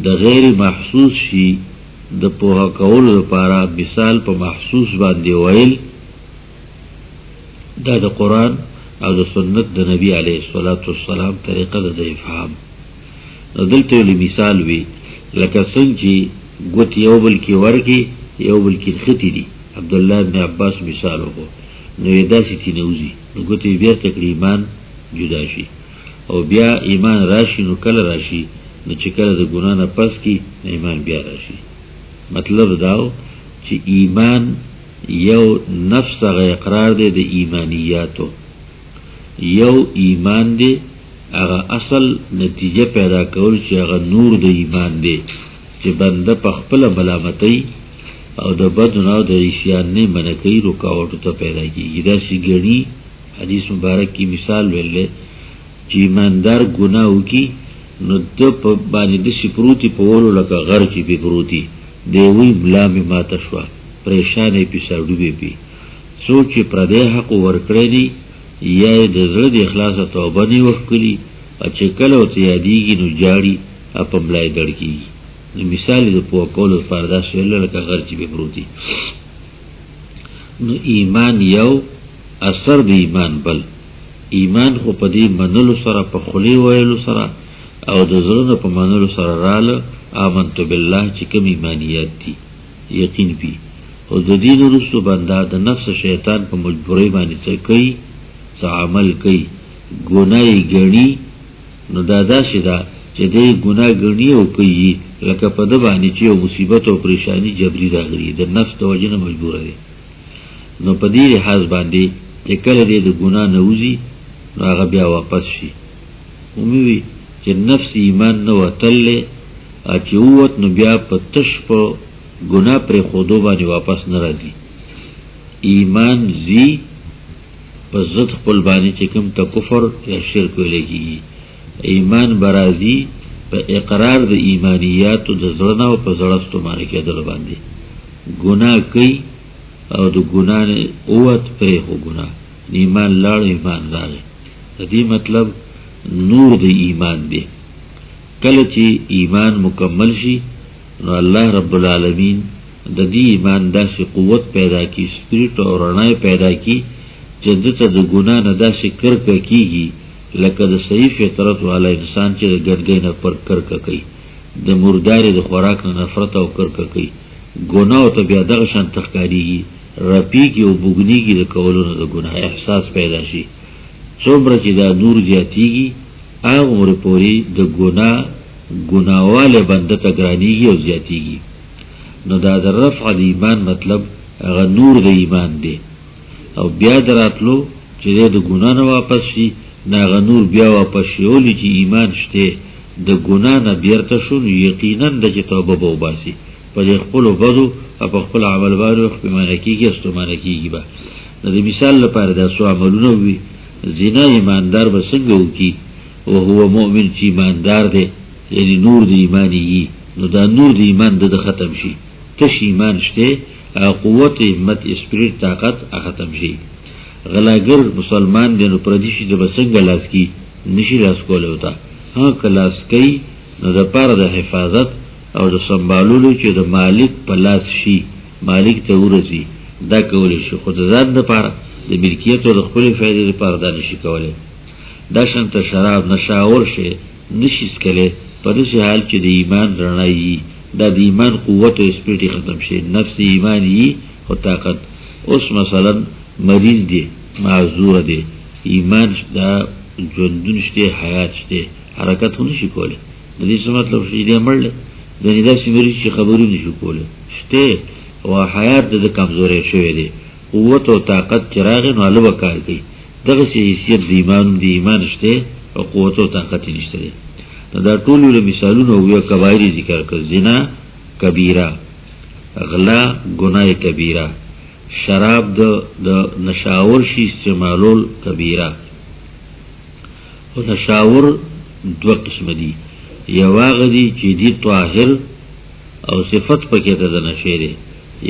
دا غیر محسوس شی دا پوها کولو دا پارا مثال پا محسوس باندی ویل دا دا قرآن او دا سنت دا نبی علیہ السلام طریقہ دا افهام دلتا ولی مثال وی لکه سنگ چی گوت یو بل کی ورکی یو بل کی خطی دی عبداللہ ابن عباس مثالو کو نو یدا سی تی نوزی نو گوتی بیا تکلی ایمان جدا شی او بیا ایمان راشی نو کل راشی نو چی کل دا گنانا پس کی نو ایمان بیا راشی. مطلب داو چی ایمان یو نفس اغا اقرار دے دا ایمانیاتو یو ایمان دے اغا اصل نتیجه پیدا کول چی اغا نور دا ایمان دے چی بنده پخپل ملامتی او دا بدناو دا عیسیان نے منکی رکاوٹو تا پیدا کی دا سی گرنی حدیث مبارک کی مثال ویلے چی ایماندار گناہو کی نو دا بانی دا سی پروتی پولو لکا غر چی پی پروتی دیوی ملامی ماتشوا پریشانی پی سردوبی پی سوچی پردے حق ورکرنی یا د زړه د اخلاص توبه نه وکړي چې کله او یادېږي نو جاړي اپ ملای دړکی مثال د په کولو فردا شول لکه غر چې به پروتي نو ایمان یو اثر د ایمان بل ایمان خو په دې منلو سره په خلی ویلو سره او د زړه په منلو سره رااله آمنت بالله چې کوم ایمانیات دي یقین بي او د دین رسو بنده د نفس شیطان په مجبورۍ باندې څه کوي عمل کئی گناہ گنی نو دادا شدا چه ده گناہ گنی او کئی لکه پا دبانی چه او مصیبت او پریشانی جبری داغری ده نفس توجن مجبور ده نو پا دیر حاض بانده چه کل ده گناہ نوزی نو آغا بیا واپس شی امیوی چه نفس ایمان نو تل له چه اوت نو بیا پا تش پا گناہ پر خودو بانی واپس نرازی ایمان زی پس زد خپل بانی چکم تا کفر یا شرک لگی ایمان برازی پا اقرار دا ایمانیاتو دا زرنا و پا زرستو مانے که دل باندی گناہ کئی او دا گناہ اوت پریخو گناہ ایمان لار ایمان داره دی مطلب نور دا ایمان دی کلچی ایمان مکمل شی نو اللہ رب العالمین دا دی ایمان دا سی قوت پیدا کی سپریٹ اور رنائی پیدا کی جدتا دا گناہ ندا سی کرکا کی گی لکه دا صحیح فطرت والا انسان چه دا گرگئی نا پر کرکا کئی دا مرداری دا خوراک نا نفرت او کرکا کئی گناہ تا بیا دغشان تخکاری گی رپی کی و بگنی کی دا کولو نا دا گناہ احساس پیدا شی صبر چی دا نور جاتی گی آغ عمر پوری دا گناہ والے بندتا گرانی گی او زیاتی گی نو دا دا رفع دا ایمان مطلب اغا نور دا ایمان دے او بیا دراتلو چې د ګناه نه واپس شي ناغه نور بیا واپس شي اولی چې ایمان شته د ګناه نه بیرته شو یقینا د چې توبه به وباسي په خپل بدو په خپل عمل باندې خپل معنی کیږي استمانه کیږي با د مثال لپاره د سو عملونه وي زنا ایماندار به څنګه وکي او هو مؤمن چې ایماندار دی یعنی نور د ایمانی نو دا نور د ایمان د ختم شي تش ایمان شته قوت همت اسپریٹ طاقت ختم شي غلاګر مسلمان دی نو پردیشی د بسنګ لاس کی نشی لاس کول وتا ها کلاس کوي نو د پاره د حفاظت او د سنبالولو چې د مالک په لاس شي مالک ته ورسي دا کول شي خود ځان د پاره د ملکیت او د خپل فائدې لپاره دا نشي کولای دا شانت شراب نشاور شي نشي سکله په دې حال چې د ایمان رڼایي دا د ایمان قوت او اسپریټ ختم شي نفس ایمانی او طاقت اوس مثلا مریض دی معذور دی ایمان دا ژوندون شته حیات شته حرکت نشي کوله د دې څه مطلب شي دی مړل د دې داسې مریض چې خبرونه نشي کوله شته او حیات د کمزوري شوی دی قوت او طاقت چراغ نو له وکړ کوي دغه شی حیثیت د ایمان شته او قوت او طاقت نشته دی دا ټول له مثالونو یو کبایر ذکر کړ زنا کبیره غلا گناہ کبیره شراب د نشاور شي استعمالول کبیره او تشاور دو قسم دی، یو هغه دی چې دی طاهر او صفت پکې ته د نشې دی،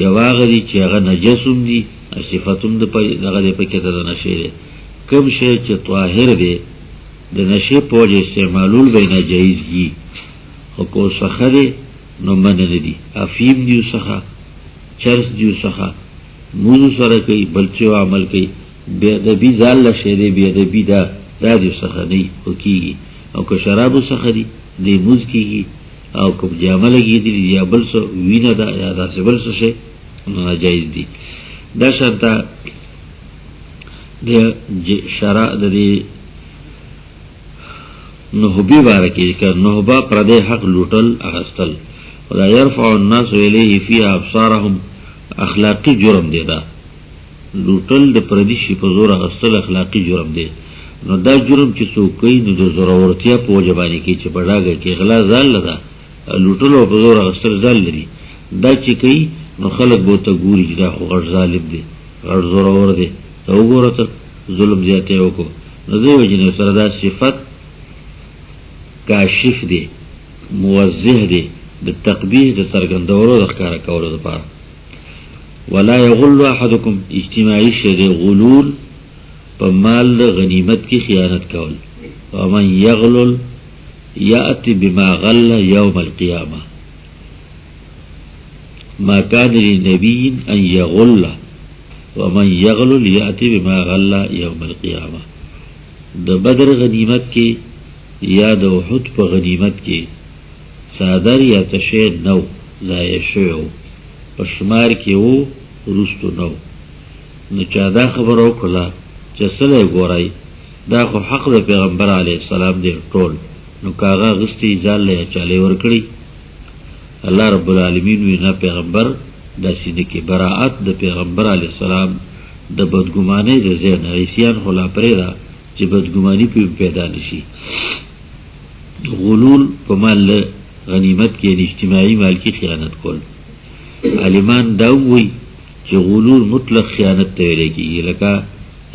یو هغه دی چې هغه نجس هم دی او صفت هم دغه دی پکې ته د نشې دی. کوم شی چې طاهر دی د نشې په وجه استعمالول به ناجایز دي، خو کو څخه دی نو منع نه دي. افیم دی څخه، چرس دی څخه، موضوع سره کوي، بل څه عمل کوي، بې ادبي ځان له شی دی، بې ادبي دا دی څخه نه خو کېږي. او که شرابو څخه دی دی موز کېږي، او که جامه لګېدلي یا بل څه وینه ده یا داسې بل څه شی نو ناجایز دي. دا شرطه د شرع د دې نهبی باره کې که نهبه پردی حق لوټل اخستل، خدا یرفع الناس الیه فی ابصارهم اخلاقی جرم دی. دا لوټل د پردی شي په زور اخستل اخلاقی جرم دی. نو دا جرم چې څوک کوي نو د زورورتیا په وجه باندې کوي، چې په ډاګه کې غلا ځان لده، لوټل او په زور اخستل ځان لري. دا چې کوي نو خلک به ورته ګوري چې دا خو غټ ظالم دی، غټ زورور دی، ته وګوره ته ظلم زیاتی وکړو. نو دې وجې نه سره دا صفت کاشف دی، موضح دی د تقبیح د څرګندولو د ښکاره کولو دپاره. ولا یغل احدکم اجتماعي شی دی غلول په مال د غنیمت کې خیانت کول. ومن یغلل یأتی بما غل یوم القیامه ما کان لنبی ان یغل ومن یغلل یأتی بما غل یوم القیامه. د بدر غنیمت کې یا د احد په غنیمت کې صادر یا تشی نو ضایع شوی و، په شمار کې و وروستو نو. نو چا دا خبره وکړله چې سلی ګورئ دا خو حق د پیغمبر علیه السلام دی ټول، نو که هغه اخیستی ځان له یا چالی ورکړي، الله رب العالمین وی نه پیغمبر داسې نه کې. براعت د پیغمبر علیه السلام د بدګمانۍ د ځای نه، عیسیان خو لا پرېږده چې بدګماني پې پیدا نشي. غلول په مال غنیمت کې یعنی اجتماعي مال کې خیانت کول. عالمان دا ووایي چې غلول مطلق خیانت ته ویلی کېږي، لکه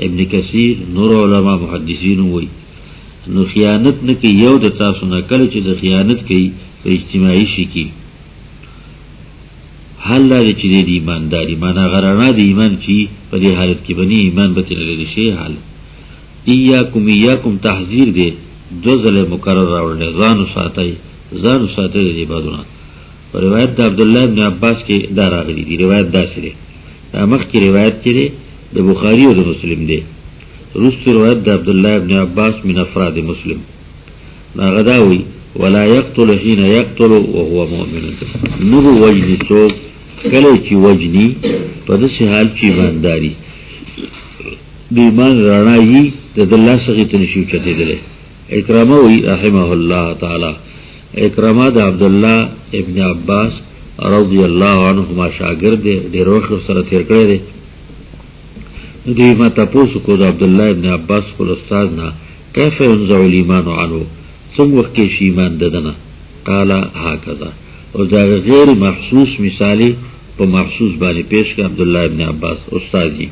ابن کثیر نور علما محدثین ووایي. نو خیانت نه کوي یو د تاسو نه، کله چې د خیانت کوي په اجتماعي شي کې حال دا دی چې د ایمانداري معنا غرانه د ایمان چې په دې حالت کې بني ایمان به ترې لرې شي. حال ایاکم تحذیر دی، دو ځله مکرر راوړل، ځانو ساتئ د دې بادونه. په روایت د عبدالله ابن عباس کې دا راغلی دی، روایت داسې دی. دا مخکې روایت چې دی د بخاري او د مسلم دی، وروستو روایت د عبدالله ابن عباس من افراد مسلم. هغه دا وایي ولا یقتل حین یقتل وهو مؤمن. نه به وجني څوک کله چې وجني په داسې حال چې ایمانداري د ایمان رڼا یي د الله څخه ته نشي اوچتېدلی. اکرامه وی رحمه الله تعالی، اکرامه د عبدالله ابن عباس رضی الله عنهما شاگرد دی، ډېر وخت سره تیر کړی دی. دوی ما تپوس کو د عبدالله ابن عباس خپل استاد نه کیف ينزع الایمان عنه، څنګه وخت کې شي ایمان ددنه؟ قال هكذا. او دا غیر محسوس مثالی په محسوس باندې پیش کړ عبدالله ابن عباس استاد جی.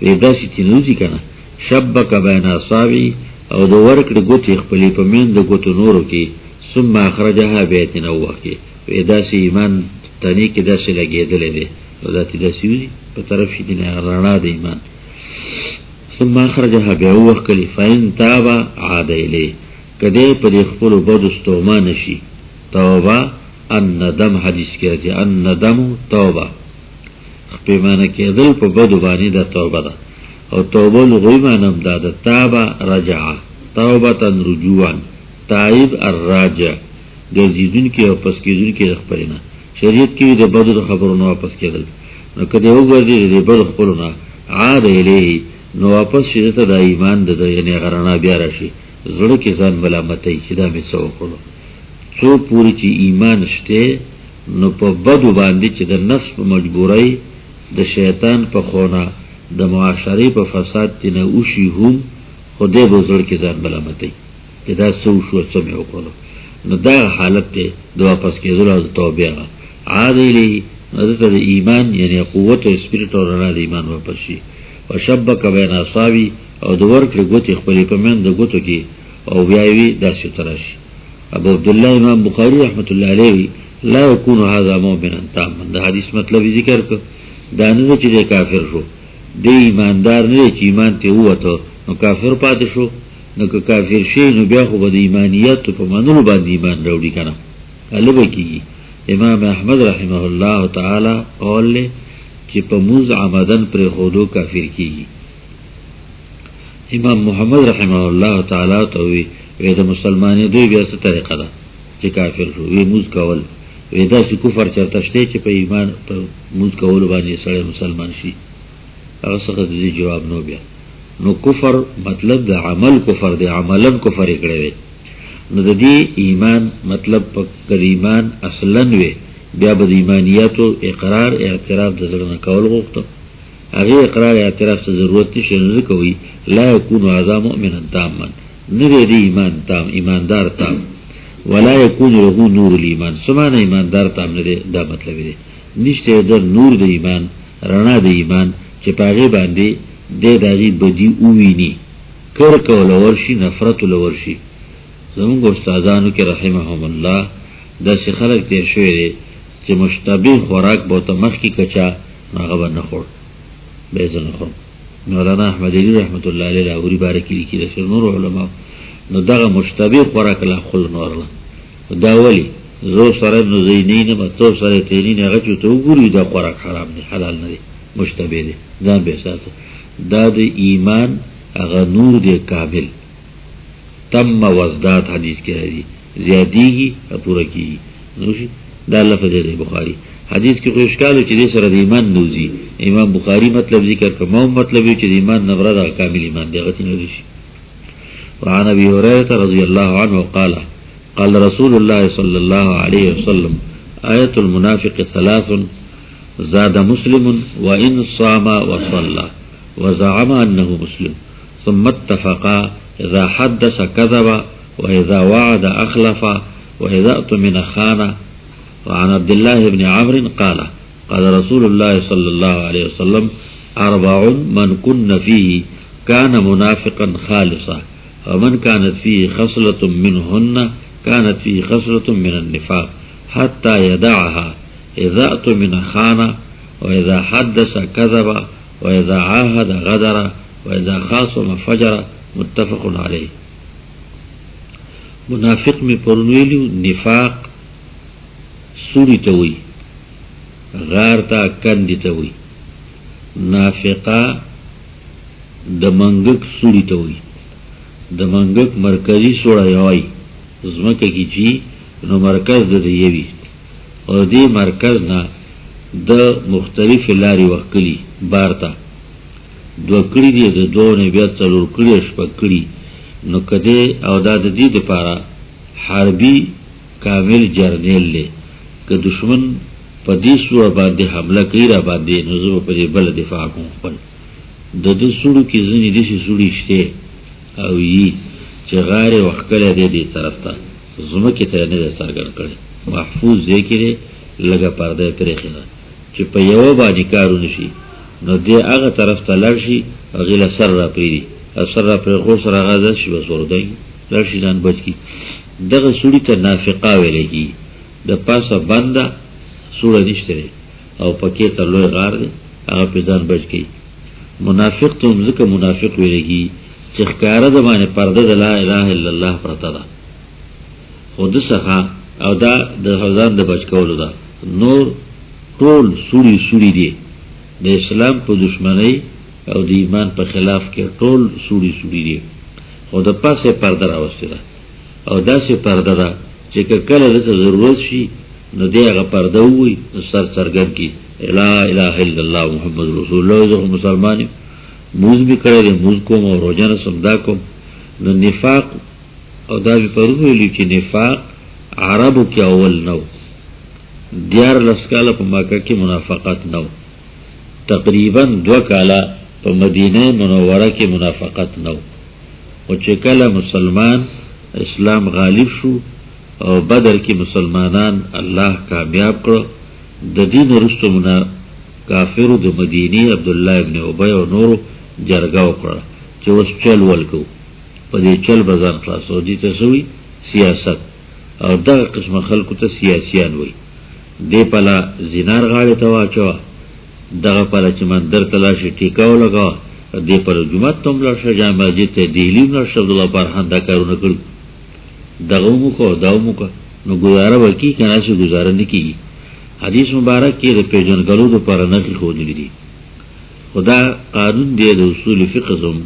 وی داسې تینوزی کنه شبک بین اصابعی، او د ورکړې ګوتې خپلې په مین د ګوتو نورو کې، ثم اخرجها بیت نوح کې. وی داسې ایمان تنې کې داسې لګېدلی دی، او داسې وځي په طرف شي د رڼا د ایمان. ثم اخرجها بیا ووښکلې، فإن تاب عاد الیه، که دی په دې خپلو بدو ستومه نشي. توبه الندم حدیث کې راځي، الندم توبه، پیمانه کېدل په بدو باندې دا توبه ده. او توبه لغوی معنی هم دا ده تابه رجعه، توبه رجوعا، تائب الراجع، ګرځېدونکي او واپس کېدونکي د خپلې نه. شریعت کې د بدو د خبرو نه واپس کېدل، نو که دی وګرځي د بدو خپلو نه عاد الیه، نو واپس شي ته د ایمان د یعنې هغه رڼا بیا راشي، زړه کې ځان ملامتوي چې دا مې څه وکړو. څو پورې چې ایمان شته نو په بدو باندې چې د نفس په مجبورۍ، د شیطان په خونه، د معاشرې په فساد کې نه وشي هم، خدای به زړه کې ځان ملامتوي چې دا څه وشو، څه مې وکړو. نو دا حالت دی د واپس کېدلو او د توبې. عاد الیه نو دلته د ایمان یعنې قوت او اسپریټ او رڼا د ایمان واپس شي. وشبک بین اصابعه او د ورکړې ګوتې خپلې په منځ د ګوتو کې او بیا یې وي داسې تراشي. ابو عبدالله امام بخاری رحمت الله علیه لا یکون هذا مؤمنا تاما، د حدیث مطلب ذکر کړ. دا نه چې د کافر شو، د ایماندار نه چې ایمان ته ووته نو کافر پاتې شو. نو که کافر شي نو بیا خو به د ایمانیت په منلو باندې ایمان راوړي که نه، هله به کېږي. امام احمد رحمه الله تعالی قول لی چې په موز عمدن پرېښودو کافر کېږي. امام محمد رحمه الله تعالی ته وی د مسلمانېدو بیا څه طریقه ده چې کافر شو؟ وی موز کول. وی داسې کفر چېرته شته چې په ایمان په موز کولو باندې سړی مسلمان شي؟ هغه څخه د دې جواب نو. بیا نو کفر مطلب د عمل کفر دی، عملا کفر یې کړی دی. نو د دې ایمان مطلب که د ایمان اصلا وی بیا به د ایمانیاتو اقرار اعتراف د زړه نه کول غوښته. هغې اقرار اعتراف ته ضرورت نشته. نو ځکه وایي لا یکون هذا مؤمنا تاما، نه دی د ایمان تام، ایماندار تام. ولا یکون له نور الایمان، څه معنی ایماندار تام نه دی؟ دا مطلب دی نشته د نور د ایمان، رڼا د ایمان چې په هغې باندې دی د هغې بدي وویني، کرکه ولور شي، نفرت ولور شي. زمونږ استادانو کې رحمهم الله داسې خلک تیر شوی دی چې مشتبه خوراک به ورته مخکې کچا نو هغه به نه خوړ، به یې زه نه خورم. مولانا احمد علی رحمت الله علیه لاهوري باره کې لیکي د نور علماو. نو دغه مشتبه خوراک لا خل نه ورله. دا ولې زه سره نو زینې نه به تو سره تینې نه هغه چې ته وګوري دا خوراک حرام دی، حلال نه دی، مشتبه دی، ځان به ساته. دا د ایمان هغه نور دی کامل. تم وزداد حدیث کې راځي زیادیږي او پوره کېږي. نوشي دا لفظ دی بخاری حدیث کې خو اشکال چې دې سره د ایمان نوځي. امام بخاری مطلب ذکر کړ، مو مطلب چې د ایمان نبره د کامل ایمان دی، غتی نه شي. وعن ابي هريره رضي الله عنه قال قال رسول الله صلى الله عليه وسلم آية المنافق ثلاث زاد مسلم وإن صام وصلى وزعم أنه مسلم ثم اتفقا إذا حدث كذب وإذا وعد أخلف وإذا اؤتمن خان. وعن عبد الله بن عمرو قال قال رسول الله صلى الله عليه وسلم أربع من كن فيه كان منافقا خالصا ومن كانت فيه خصلة منهن كانت فيه خصلة من النفاق حتى يدعها إذا اؤتمن خان وإذا حدث كذب وإذا عاهد غدر وإذا خاصم فجر. متفق علیه. منافق می پرونویلیو نفاق سوری ته وی، غار تا کندی ته وی. نافقا د منګک سوری ته وی، د منګک مرکزی سوړه یوي زمکه کی چی نو مرکز د یوي او دې مرکز نه د مختلف لاري وکړي بارتا دو کړي دي د دوه نه بیا څلور کړي شپږ کړي. نو کده او دا د دې لپاره حربي کامل جرنیل له که دشمن په دې سوړه باندې حمله کوي را باندې نو زه په دې بل دفاع کوم. خپل د دې سوړو کې ځنې دې سوړي شته او یي چې غاره وکړه دې طرف ته زمکه ته نه څرګند کړي محفوظ ذکر لګه پرده پرې خلا چې په یو باندې کارونه شي نو دې هغه طرف ته لړ شي هغه له سر را پیری اثر را پر خو سره غاځي شي وسور دی لړ شي ځان بچ کی. دغه سوړی ته نافقه ویل کی، د پاسه بنده سوړه نشته او پکې ته لوی غار دی هغه په ځان بچ کی. منافق ته ځکه منافق ویل کی چې ښکارا د باندې پرده د لا اله الا الله پرته ده خود څخه او دا د ځان د بچ کولو ده. نور ټول سوړي دی د اسلام په دشمنی او د ایمان په خلاف کې ټول سوړي دی. خو د پاسه پرده راوستي ده او داسې پرده ده چې کله د ضرورت شي نو دی هغه پرده وي سر څرګند کی لا اله الا الله محمد رسول الله. زه مسلمان موز بھی کړی موز کوم او روزانه سمدا کوم. نو نفاق او دا به پرو ویلی چې نفاق عربو کې اول نو، دیار لسکاله په مکه کې منافقت نو، تقریبا 2 کاله په مدینه منوره کې منافقت نو. او چې کله مسلمان اسلام غالب شو او بدر کې مسلمانان الله کامیاب کړو د دین وروسته کافرو د مدینی عبدالله ابن ابی او نورو جرګه وکړه چې اوس چل ولکو په دې چل بازار خلاصو دي ته سوی سیاست او دغه قسمه خلکو ته سیاسيان وي دې پلا زینار غاړه ته واچو دغه پلا چې مندر تلاشي ټیکاو لگا دې پر جمعه تم لشه جامع مسجد ته دیلی نو عبد الله پرخان دا کارونه کړ دغه مو کو داومو کو نو گزاره وکي کنه چې گزاره نکي حدیث مبارک کې د پیژنګلو د پر نه خودلی دي خدا قانون دی د اصول فقه زم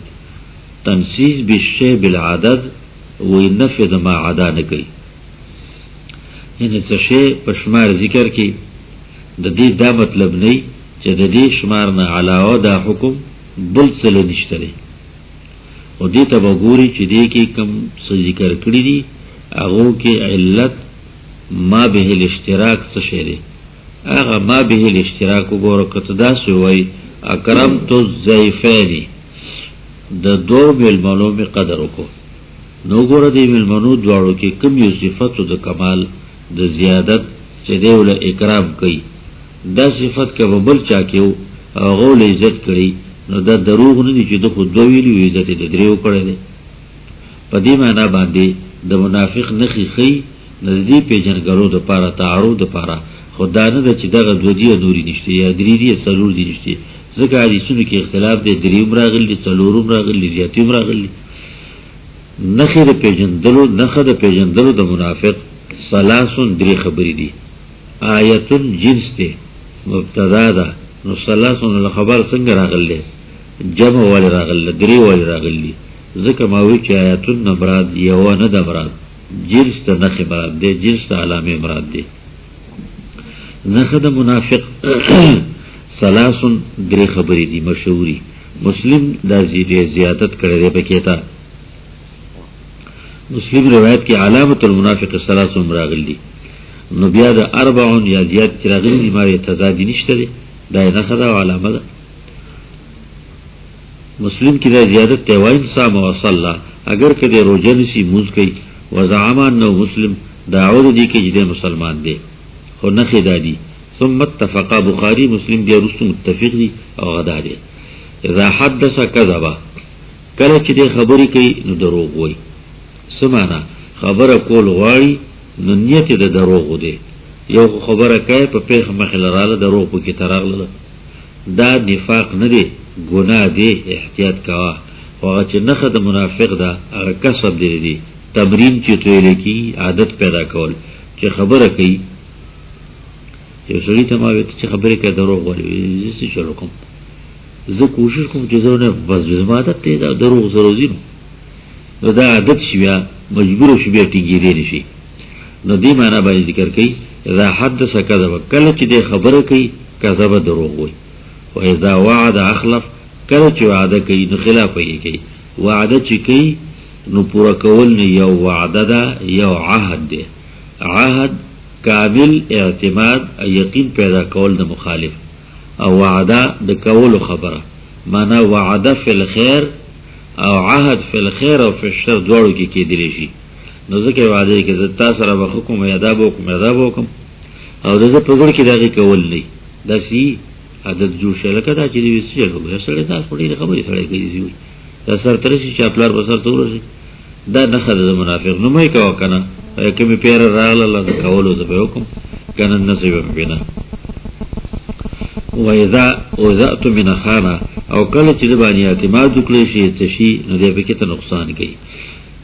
تنسیز بالشیء بالعدد و نفذ ما عدا نه کوي یعنی څه شی په شمار ذکر کې د دې دا مطلب نه چې د دې شمار نه علاوه دا حکم بل څه نشته دی او دې ته وګوري چې دې کې کم څه ذکر کړی دي هغه کې علت ما به الاشتراک څه شی دی هغه ما به الاشتراک وګوره کته دا سوی اکرم تو ضیفانی د دو ملمنو می قدر وکړو نو ګوره دې ملمنو دواړو کې کم یو صفت د کمال د زیادت چې دی ول اکرام کوي دا صفت کې بل چا کېو هغه له عزت کړي نو دا دروغ نه دي چې د خود دوی ویلي عزت دې دریو کړی دی په دې معنا باندې د منافق نخي خي نزدې پیژنګلو د پاره تعارض د پاره خدا نه د چې دغه دوی نوري نشته یا درې دي څلور دي نشته ځکه حدیثونو کې اختلاف دی دریم راغلی څلورم راغلی زیاتیم راغلی نخې د پیژندلو نخې د پیژندلو د منافق ثلاثون درې خبرې دي آیتون جنس دی مبتدا ده نو ثلاثون خبر څنګه راغلی جمع ول راغلی درې ول راغلی ځکه ما وی چې آیتون مراد یو نه د مراد جنس ته نخې مراد دی جنس ته علامه مراد دی نخې د منافق ثلاثون درې خبرې دي مشهوري مسلم دا زیادت کړی دی پکې تا مسلم روایت کې علامت المنافق ثلاثون راغلي نو بیا د اربعون یا زیات راغلي دي ما تضاد نشته دی دا نه خدا علامه ده مسلم کې دا زیادت ته وای صام او صلا اگر کده روزه نسی موز کوي وزعمان نو مسلم داود دی کې چې مسلمان دی خو نه خدادي ثم اتفق بخاری مسلم دی رسو متفق دی او غدا دی اذا حدث كذب کله چې دی خبرې کوي نو دروغ وای سمانا خبره کول غواړي نو نیت د دروغ دی یو خبره کوي په پیغ مخلاله دروغ په کې تراغله دا نفاق نه دی ګناه دی احتیاط کوا او چې نخه د منافق دا هغه کسب دی تمرین چې تویل کی عادت پیدا کول چې خبره کوي چې سړی ته ما وایي چې خبره کوي دروغ وایي زه چلو کوم زه کوشش کوم چې زه نه بس عادت ته دا دروغ زروزی نو دا عادت شي بیا مجبور شي بیا ټینګې دی شي نو دې معنا باندې ذکر کوي اذا حدث كذب کله چې دې خبره کوي کذب دروغ وایي و اذا وعد اخلف کله چې وعده کوي نو خلاف یې کوي وعده چې کوي نو پورا کول نه یو وعده ده یو عهد ده عهد کامل اعتماد یقین پیدا کول د مخالف او وعده د کول خبره معنا وعده فی الخير او عهد فی الخير او فی الشر دواړو کې کېدلی شي نو ځکه وعده کې د تاسو سره به حکم یاداب وکم او د په ځل کې دغه کول نه دا سی عادت جوړ شي لکه دا چې دې وسیل وګورئ سره تاسو په دې خبرې سره کوي دا سر ترشي چې خپل بسر تورسي دا نه خدای منافق نو مې کاو کنه کمی پیر راغله الله د کولو د حکم کنه نصیب بنا و اذا اوذات من خانه او کله چې د باندې اعتماد وکړي شي ته شي نو دې په کې ته نقصان کوي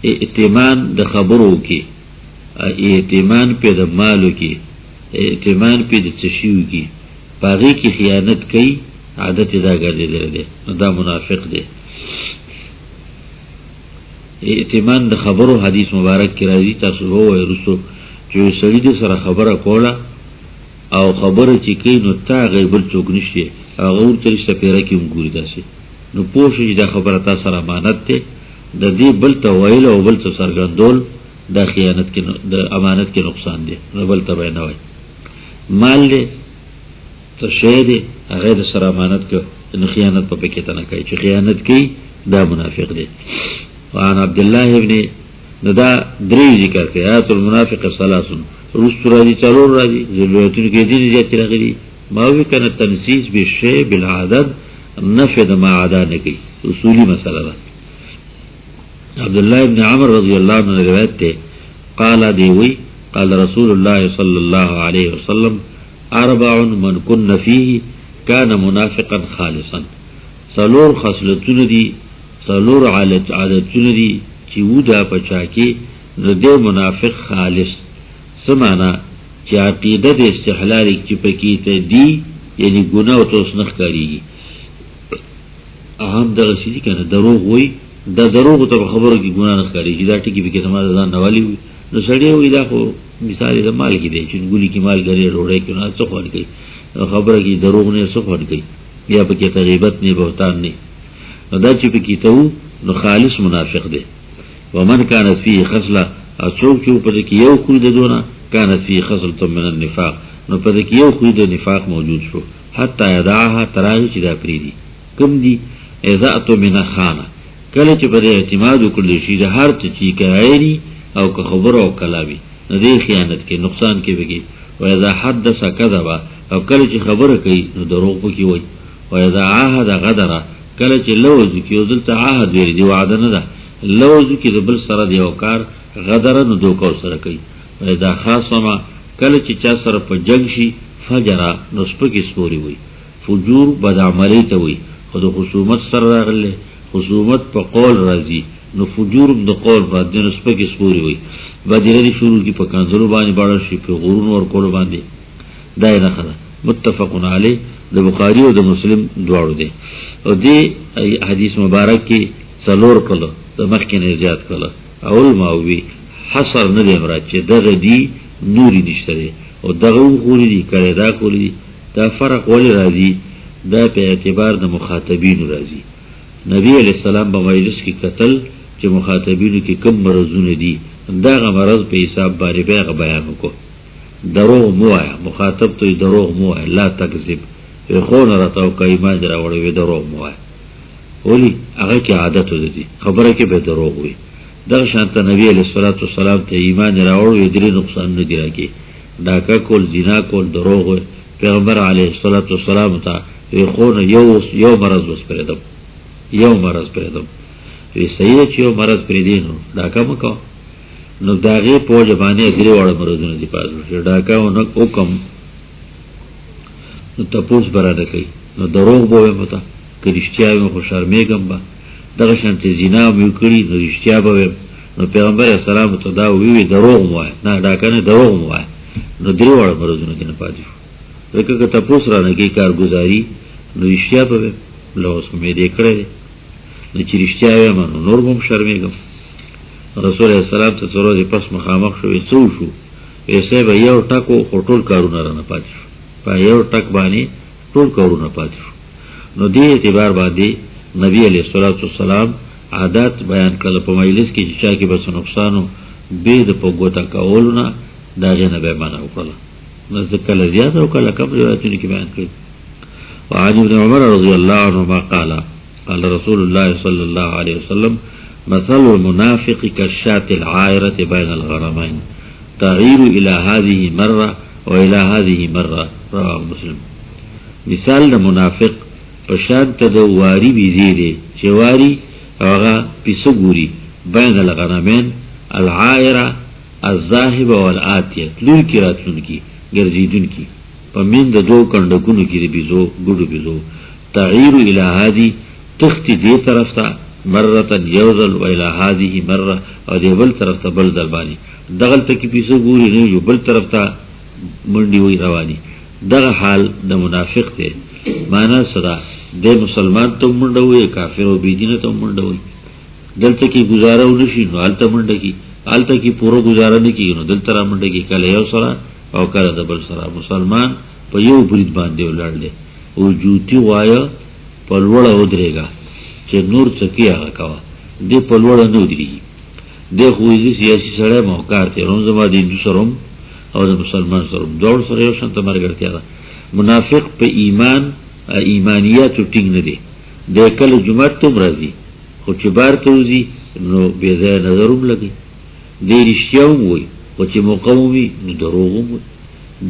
ائتمان د خبرو کې ائتمان په د مالو کې ائتمان په د تشیو کې باغی کی خیانت کوي عادت دا ګرځیدل دي نو دا منافق دی ائتمان د خبرو حدیث مبارک کې راځي تاسو وایي رسو چې سړي د سره خبره کوله او خبره چې کوي نو تا غیر بل څوک نشي هغه ورته سپیره کې وګوري داسې نو پوه شي دا خبره تاسو سره امانت ده د دې بل ته ویل او بل څه سرګندول د خیانت کې د امانت کې نقصان دی نو بل ته نه وای مال له تشهد هغه د سره امانت کې نو خیانت په پکې ته نه کوي چې خیانت کوي دا منافق دی وعن عبد الله ابن ندا درې ذکر کوي آیات المنافق ثلاث رست راځي څلور راځي ضرورتونه کې دي چې راغلي ماوی کنه تنسیس بالشیء بالعدد نفی د ما عدا نه کوي اصولی مسله ده. عبدالله ابن عمر رضی اللہ عنہ روایت تے قال دیوی قال رسول اللہ صلی اللہ علیہ وسلم اربع من کن فیه کان منافقا خالصا. سلور خصلتون دی سلور عادتون دی چی ودا پچاکی ردے منافق خالص سمانا چی عقیدت استحلالی چی پکیت دی یعنی گناہ و توسنخ کریگی. اهم دغه سړي کنه دروغ وای دا دروغ ته خبره کی ګناه نه کوي چې دا ټکی به کې سماج ځان نوالی وي نو سړی وای دا خو مثال د مال کې دی چې ګولي کې مال غړي روړې کې نه څه خور کوي خبره کی دروغ نه څه خور کوي یا په کې غیبت نه بهتان نه نو دا چې په کې ته نو خالص منافق دی. ومن كان فيه خصله اڅوک چې په کې یو خو د دونه كان فيه خصله من النفاق نو په کې یو خو د نفاق موجود شو حتی یدعها تراغی چې دا پری دی کم دی اذا تو من خانه کله چې پر اعتماد وکړل شي د هر څه چې کوي او که خبره او کلاوي نه دی خیانت کې نقصان کې وږي او اذا حدث كذب او کله چې خبره کوي نو دروغ پکې وای او اذا عهد غدر کله چې لوز کې او دلته عهد ویل دی وعده نه ده لوز کې د بل سره دی او کار غدر نو دوکو سره کوي او اذا خاصم کله چې چا سره په جنگ شي فجر نو سپکې سپوري وای فجور بد عملی ته وای خود خصومت سر راغله خصومت په قول راځي نو فجور د قول باندې نو سپکې سپوري وي بدیره شروع کی په کانزلو باندې باړ شي په غورون ور کول باندې دا نه خلا متفقون علی د بخاری او د مسلم دواړو دي او دی حدیث مبارک کې څلور کله د مخکې نه زیات کله اول ماوی حصر نه دی مراد چې دغه دی نوري نشته او دغه خوري دي کړه دا کولی دا فرق ولی راځي دا په اعتبار د مخاطبینو راځي. نبی علیہ السلام په مجلس کې قتل چې مخاطبینو کې کم مرزونه دي دا غ مرز په حساب باندې به بیان وکړو. دروغ مو آیا مخاطب ته دروغ مو آیا لا تکذب خون راتاو که ایمان راوړی وي دروغ مو آیا ولی هغه کې عادت ودی خبره کې به دروغ وي. دا شانت نبی علیہ الصلوۃ والسلام ته ایمان راوړی درې نقصان نه دی راکی ډاکا کول زنا کول دروغ وي. پیغمبر علیہ الصلوۃ والسلام ته خون یو مرض وس پردم یو مرض پردم وی صحیح چې یو مرض پردین نو ډاکا مکو نو داغه په ځبانه درې وړ مرزونه دی پازو ډاکا نو حکم نو تپوس براده کوي نو دروغ بوې متا کرشتیا مې خو شرمېګم با دغه شانته زنا مې کړی نو رښتیا بوې نو پیغمبر اسلام ته دا وی دروغ مو نه ډاکا نه دروغ مو نو درې وړ مرزونه دی نه پاتې لکه که تپوس را نه کې کارګزاري نو رښتیا بوې لوس مې دې کړې نو چې رښتیا وایم نو نور هم شرمېږم. رسول الله سلام ته څورو پس مخامخ شوې څو شو ایسه به یو ټکو خټول کارونه را نه پاتې شو په یو ټک باندې ټول کارونه پاتې شو. نو دې اعتبار باندې نبی علیہ الصلوۃ والسلام عادت بیان کړل په مجلس کې چې چا کې بس نقصانو به د پګوتا کولونه دا نه به معنا وکړه نو ځکه زیات او کله کم روایتونه کې بیان کړل. وعن ابن عمر رضی الله عنهما قال قال رسول الله صلى الله عليه وسلم مثل المنافق كالشاة العائرة بين الغرمين تغير إلى هذه مرة وإلى هذه مرة رواه مسلم. مثال المنافق پشان تدواری بیزیده چواری اوغا پیسگوری بین الغرمين العائرة الظاهبة والآتية لون کی راتلون کی گرزیدون کی پمین دو کندکونو کی بیزو گوڑو بیزو تغییر الى هذه تختی دی طرف تا مرتن یوزل و الى هذه مره او دی بل طرف تا بل دلبانی دغل تا کی پیسو گوری نیجو بل طرف تا منڈی وی روانی. دغه حال د منافق ته معنا صدا د مسلمان ته منډوي کافر او بيدینه ته منډوي دلته کی گزاره ونشي نو حالت منډه کی حالت کی پورو گزاره نه کی نو دلته را منډه کی کله یو سره او کله د بل سره مسلمان په یو برید باندې ولړل او جوتی وایا په لوړه ودرېګا چې نور څه کیه کاوه دې په لوړه نه ودرېږي د خوځي سیاسي سره موقعات روم زما د هندو سره او د مسلمان سره دوړ سره یو شان ته مرګرتیا ده. منافق په ایمان ایمانیات ټینګ نه دي د کله جمعه ته مرضی خو چې بار ته وزي نو به ځای نظروم لګي د رښتیاوم وي او چې مقاومي نو دروغوم وي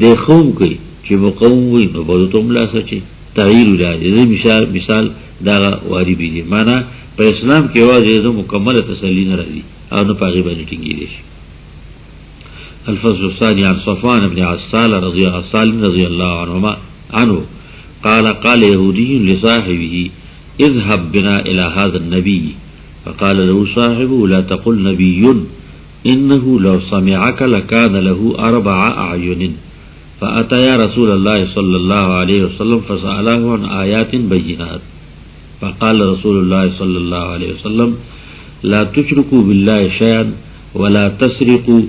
د خوم کوي چې مقوي نو بده ته ملا سچي تعیر ولای مثال دا واری بي معنا په اسلام کې واځي زه مکمله تسلی نه راځي او نو پاغي باندې ټینګي شي. الفصل الثاني عن صفوان بن عسال رضي الله عنه قال يهودي لصاحبه اذهب بنا إلى هذا النبي فقال له صاحبه لا تقل نبي إنه لو سمعك لكان له 4 أعين فأتى رسول الله صلى الله عليه وسلم فسأله عن آيات بينات فقال رسول الله صلى الله عليه وسلم لا تشركوا بالله شيئا ولا تسرقوا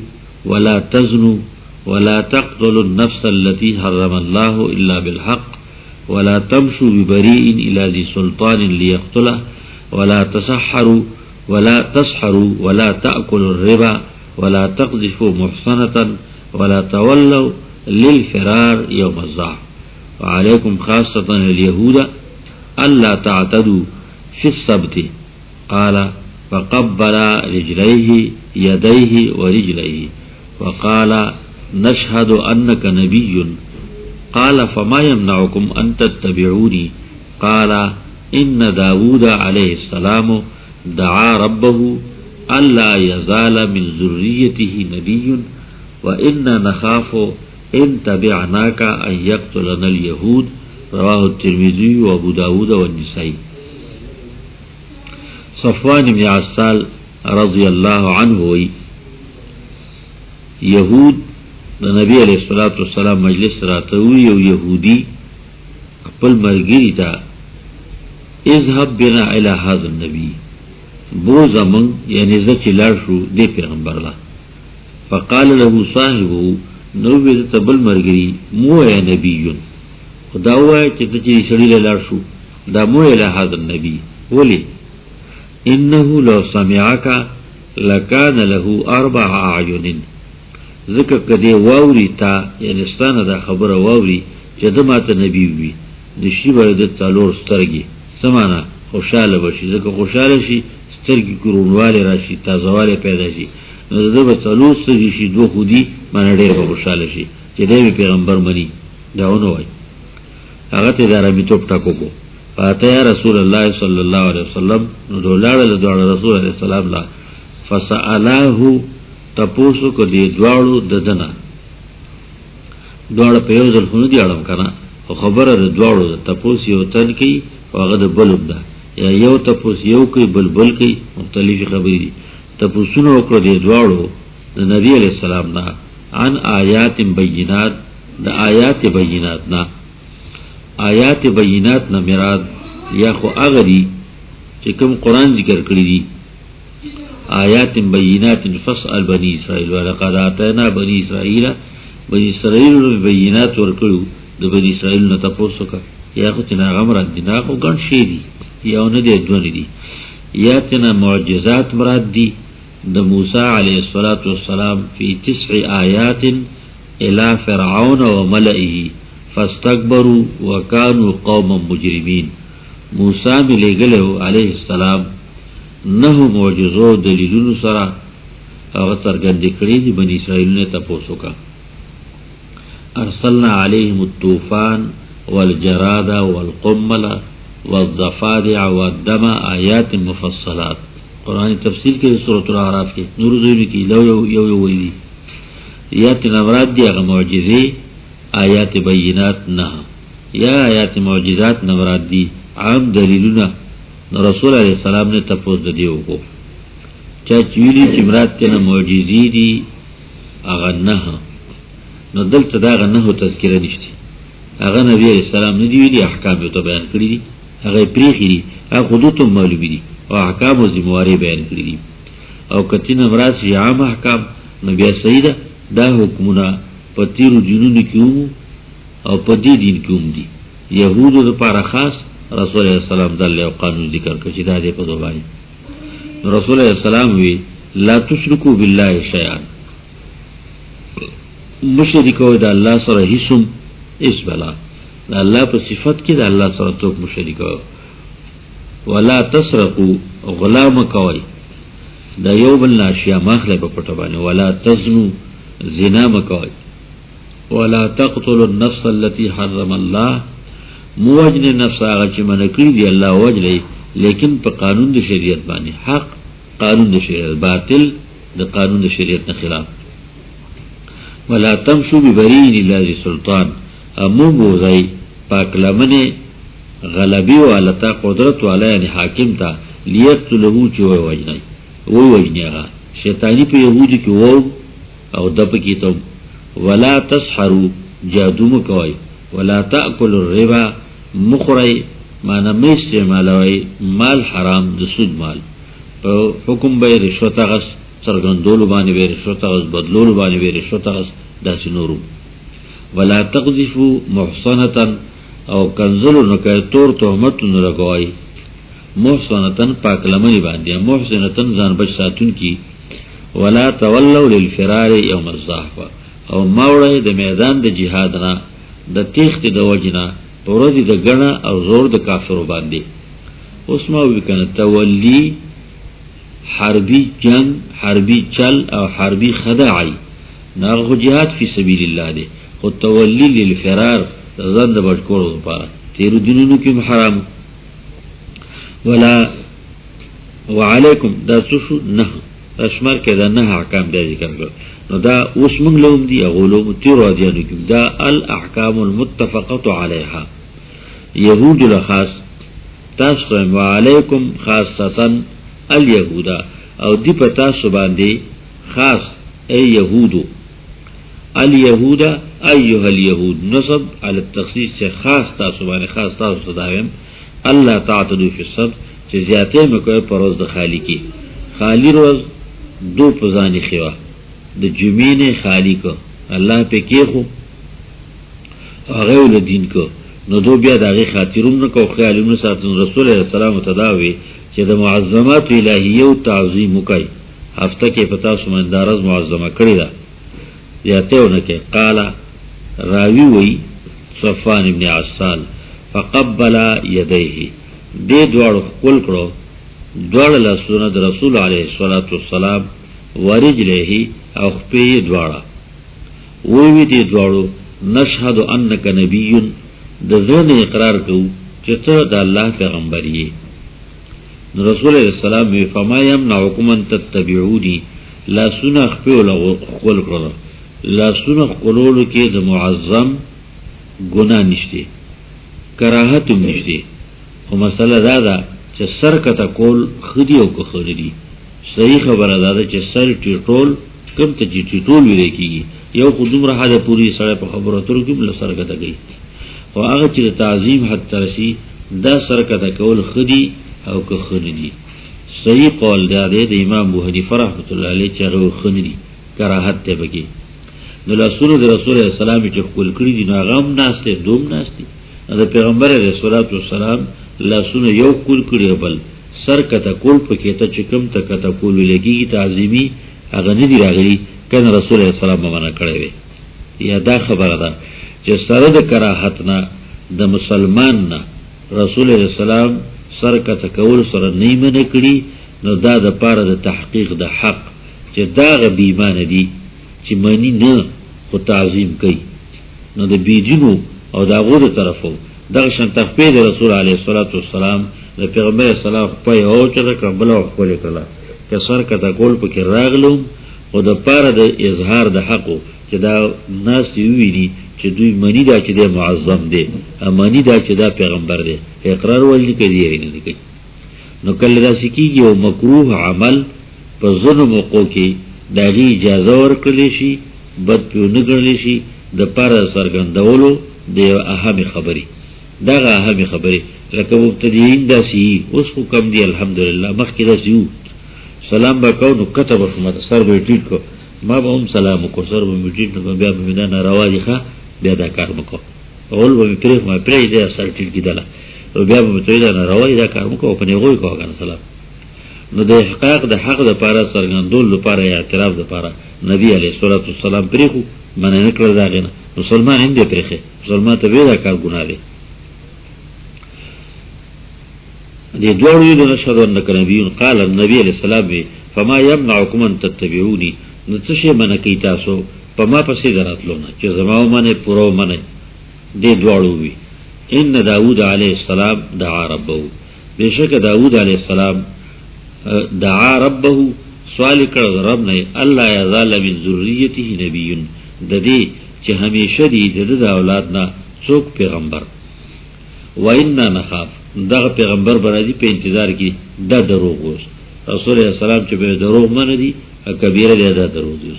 ولا تزنوا ولا تقتلوا النفس التي حرم الله إلا بالحق ولا تمشوا ببريء إلى ذي سلطان ليقتله ولا تسحروا ولا تأكلوا الربا ولا تقذفوا محصنة ولا تولوا للفرار يوم الزحف وعليكم خاصة اليهود ألا تعتدوا في السبت. قال فقبل رجليه يديه ورجليه وقال نشهد أنك نبي. قال فما يمنعكم أن تتبعوني؟ قال إن داود عليه السلام دعا ربه ألا يزال من ذريته نبي وإنا نخاف إن تبعناك أن يقتلنا اليهود. رواه الترمذي وأبو داود والنسائي. صفوان بن عسال رضی اللہ عنہ ہوئی یہود نبی علیہ الصلوۃ والسلام مجلس راتوی او یہودی خپل مرګی تا اذهب بنا الى هذا النبي بو زمن یعنی زچ لار شو دی پیغمبر لا فقال له صاحبه نو به تبل مرګی مو یا نبی خدا وای چې ته شړی لار شو دا مو الى هذا النبي ولی انه لو سمعك لكان له 4 اعين ذکر کدی واوری تا یعنی ستانه دا خبره واوری چې دماته نبی وي نشي باید تالور سترګي سمانا خوشاله بشي ځکه خوشاله شي سترګي ګرونواله راشي تازهواله پیدا شي نو دا به تالور سترګي شي دوه خودي باندې ډېر خوشاله شي چې دې پیغمبر مني داونه وای هغه ته دارمي توپ ټاکو کو فاته رسول الله صلی الله علیه وسلم نو دولاړه له رسول الله سلام لا فسأله تپوسو کو دی دوالو ددنا دوال په یو ځل خو نه دی اړم کنه خو خبره د دوالو تپوس یو تن کی او هغه د بلوب ده یا یو تپوس یو کی بلبل کی مختلف خبرې دي تپوسونو وکړو دی دوالو د نبی علیہ السلام نه عن آیات بینات د آیات بینات نه آیات بینات نه مراد یا خو هغه دي چې کوم قرآن ذکر کړی دي آیات بینات فاسأل بنی اسرائیل ولقد آتینا بنی اسرائیل بینات ورکړو د بنی اسرائیل نه تاسو کا یا خو تنا غمرات دي نه خو ګڼ شی دي یا نه دي دونه دي یا تنا معجزات مراد دي د موسی علیه السلام فی 9 آیات الی فرعون وملئه فاستكبروا وكانوا قوما مجرمين. موسی ملګلو علیه السلام نه معجزو دلیلونو سره هغه څرګند کړی دي بنی اسرائیل نه تاسو کا ارسلنا عليهم الطوفان والجراد والقمل والضفادع والدم آیات مفصلات. قرآن تفسیر کې سورۃ الاعراف کې نور زوی کې لو یو ویلي آیات نمراد دی هغه معجزې آیات بینات نه یا آیات معجزات نمراد دی عام دلیلونه. رسول علیہ السلام نے تپوس دیو کو چا چویلی چمرات کنا معجزی دی اغا نه نو دلتا دا اغا نه تذکره نشتی اغا نبی علیہ السلام ندیوی دی احکام یو تا بیان کری دی اغا پریخی دی اغا خودتو معلومی دی و احکام و زمواری بیان کری دی او کتی نمرات شی عام احکام نبی سیده دا حکمونا پا تیرو جنون کیومو او پا دی دین کیوم دی یهودو دا پارا خاص رسول اللہ السلام دل او قانون ذکر کچی دا دے پدو بائی رسول اللہ السلام وی لا تشرکو باللہ شیعان مشرکو دا اللہ سر حسم اس بلا دا اللہ پر صفت کی دا اللہ سر توک مشرکو ولا تسرقو غلام کوئی دا یو بلنا اشیاء ماخلے پا پتبانی ولا تزنو زنا مکوئی ولا تقتلوا النفس التي حرم الله موجن نفس هغه چې منکړي دی الله وجلې لیکن په قانون د شریعت باندې حق قانون د شریعت باطل د قانون د شریعت نه خلاف ولا تمشوا ببرين الا ذي سلطان امو بوزای پاک لمنه غلبی والتا قدرت والا یعنی حاکم تا لیقتلهو چې وجنای وجنیغه شیطانی په یهودی کې وو او دپ کی تم ولا تسحروا جادو مکوي ولا تاكلوا الربا مخری معنا میسته مالوي مال حرام د سود مال په حکم به رشوت غس سرګندول باندې به رشوت غس بدلول باندې به رشوت غس داس نورو ولا تقذفوا محصنه او کنزلو نکای تور تهمت نه لګوي محصنه پاک لمنی باندې محصنه ځان بچ ساتون کی ولا تولوا للفرار يوم الزحف او ماوړی د میدان د جهاد نه د تیخت د وجنا پروزی د غنا او زور د کافرو باندې اوس ما وکنه تولی حربی جنگ حربی چل او حربی خداعی ناغه جهاد فی سبیل الله دی خو تولی للفرار ځان د بچکولو لپاره تیر دینونو کې حرام ولا وعلیکم دا څه نه اشمار کې دا نه احکام دی ذکر کړو نو دا اوس موږ لوم دی غولوم تیر ودیانو کې دا الاحکام المتفقه علیها یهود الخاص تاسو وعلیکم خاصه اليهود او دی پتا سو باندې خاص ای یهودو اليهود ایها اليهود نصب على التخصیص سے خاص تاسو باندې خاص تاسو صدایم الله تعتدو فی الصبر چې زیاته مکوې پروز د خالی کی خالی روز دو پزانی خوا د جمعین خالی کو الله په کې خو هغه ول دین کو نو دو بیا دغه خاطرون نه کو خیالونه ساتون رسول الله سلام تداوی چې د معظمات الهیه او تعظیم وکي هفته کې پتا سمندارز معظمه کړی دا یاتهونه کې قال راوی وی صفان ابن عسال فقبل يديه دې دوړو کول کړو دوړ له سنت رسول علیه الصلاۃ والسلام ورجله او خپې دوړه وی دې دوړو نشهد انک نبی د ځنه اقرار کوو چې ته د الله پیغمبر یې رسول الله السلام وی فما يمنعكم ان تتبعوني لا سنه خپې له کول کړو لا سنه کولولو کې د معظم ګناه نشته کراهت نشته خو مسله دا ده چې سر کته کول خدي او کو خړدي صحیح خبره ده چې سر ټیټول کم ته ټیټول ویل کیږي یو خودم را حدا پوری سره په خبرو تر کې بل سر کته گئی او هغه چې تعظیم حد ترسي دا سر کته کول خدي او کو خړدي صحیح قول ده د امام ابو حنیفه رحمۃ اللہ علیہ چې هغه خړدي کراهت ته بږي نو رسول الله سلام چې خپل کړی دي نو غم ناشته دوم ناشته د پیغمبر رسول الله سلام لاسونه یو کول کړی بل سر کته کول پکې ته چکم ته کته کول لګي تعظیمی هغه نه دی راغلی کنه رسول الله سلام باندې کړی وي یا دا خبره ده چې سره د کراهت نه د مسلمان نه رسول الله سلام سر کته کول سره نه منه کړی نو دا د پاره د تحقیق د حق چې دا غ بیمانه دي چې مانی نه خو تعظیم کوي نو د بیجنو او دا غوړه طرفو دغه شان تخفید رسول علیه الصلاۃ والسلام د پیغمبر سلام په یو چې کبل او خپل کړه که سر کته کول پکې راغلو او د پاره د اظهار د حق چې دا ناس ویلي چې دوی منی دا چې د معظم دی امانی دا چې دا پیغمبر دی اقرار ولې کوي نه کوي نو کله دا سکیږي او مکروه عمل په ظلم حقوق کې دغه اجازه ورکړل شي بد په نه ګرځي شي د پاره سرګندولو د اهم خبري دغه اهم خبري لکه مبتدیین داسي اوس حکم دی الحمدلله مخکې داسي سلام وکاو نو كتب شمت سر به ټیټ کو ما به هم سلام کو سر به ټیټ نو بیا به نه ناروا دي ښه بیا دا کار وکاو اول به پرې ما پرې دې سر ټیټ کیدله او بیا به ته دا ناروا دا کار وکاو په نه غوي کو کنه سلام نو د حقایق د حق د پاره سرګندول لپاره اعتراف د پاره نبی علیه الصلاۃ والسلام پرېخو منه نه کړل داغه نه مسلمان هم دې پرېخه مسلمان ته وی دا کار ګناه دی دې دوړو یې د شهادت انک نبی قال النبي علیه السلام فما يمنعكم ان تتبعوني نو څه شي منه کی تاسو پما پسې دراتلو نه چې زما ومنه پوره ومنه دې دواړو وي. ان داود علیه السلام دعا ربه، بشک داود علیه السلام دعا ربه سوال کړ رب نه الله یزال من ذریته نبی، د دې چې همیشه دی د اولاد نه څوک پیغمبر. و انا نخاف دغه پیغمبر برادي په انتظار کې د دروغ اوس رسول الله سلام چې به دروغ منه دي کبیره دی دا دروغ دي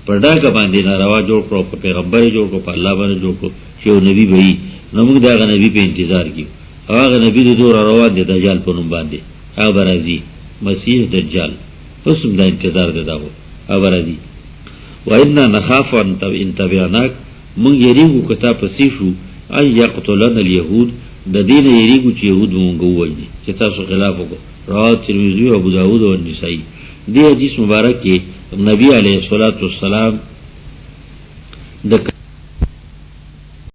په ډاګه باندې ناروا جوړ کړو په پیغمبر جوړ کړو په الله باندې جوړ کړو چې یو نبی به وي نو موږ دغه نبی په انتظار کې هغه نبی د دور روان دي دجال په نوم باندې هغه راځي مسیح دجال اوس موږ د انتظار ده داو هغه راځي. و انا نخاف ان تبعناک موږ یریږو کته پسې شو ان یقتلن اليهود د دین یریږو چې يهود مونږ وایي چې تاسو خلاف وکړو. رواه ترمذی او ابو داود او نسائی. دې حدیث مبارک کې نبی علیه الصلاۃ والسلام د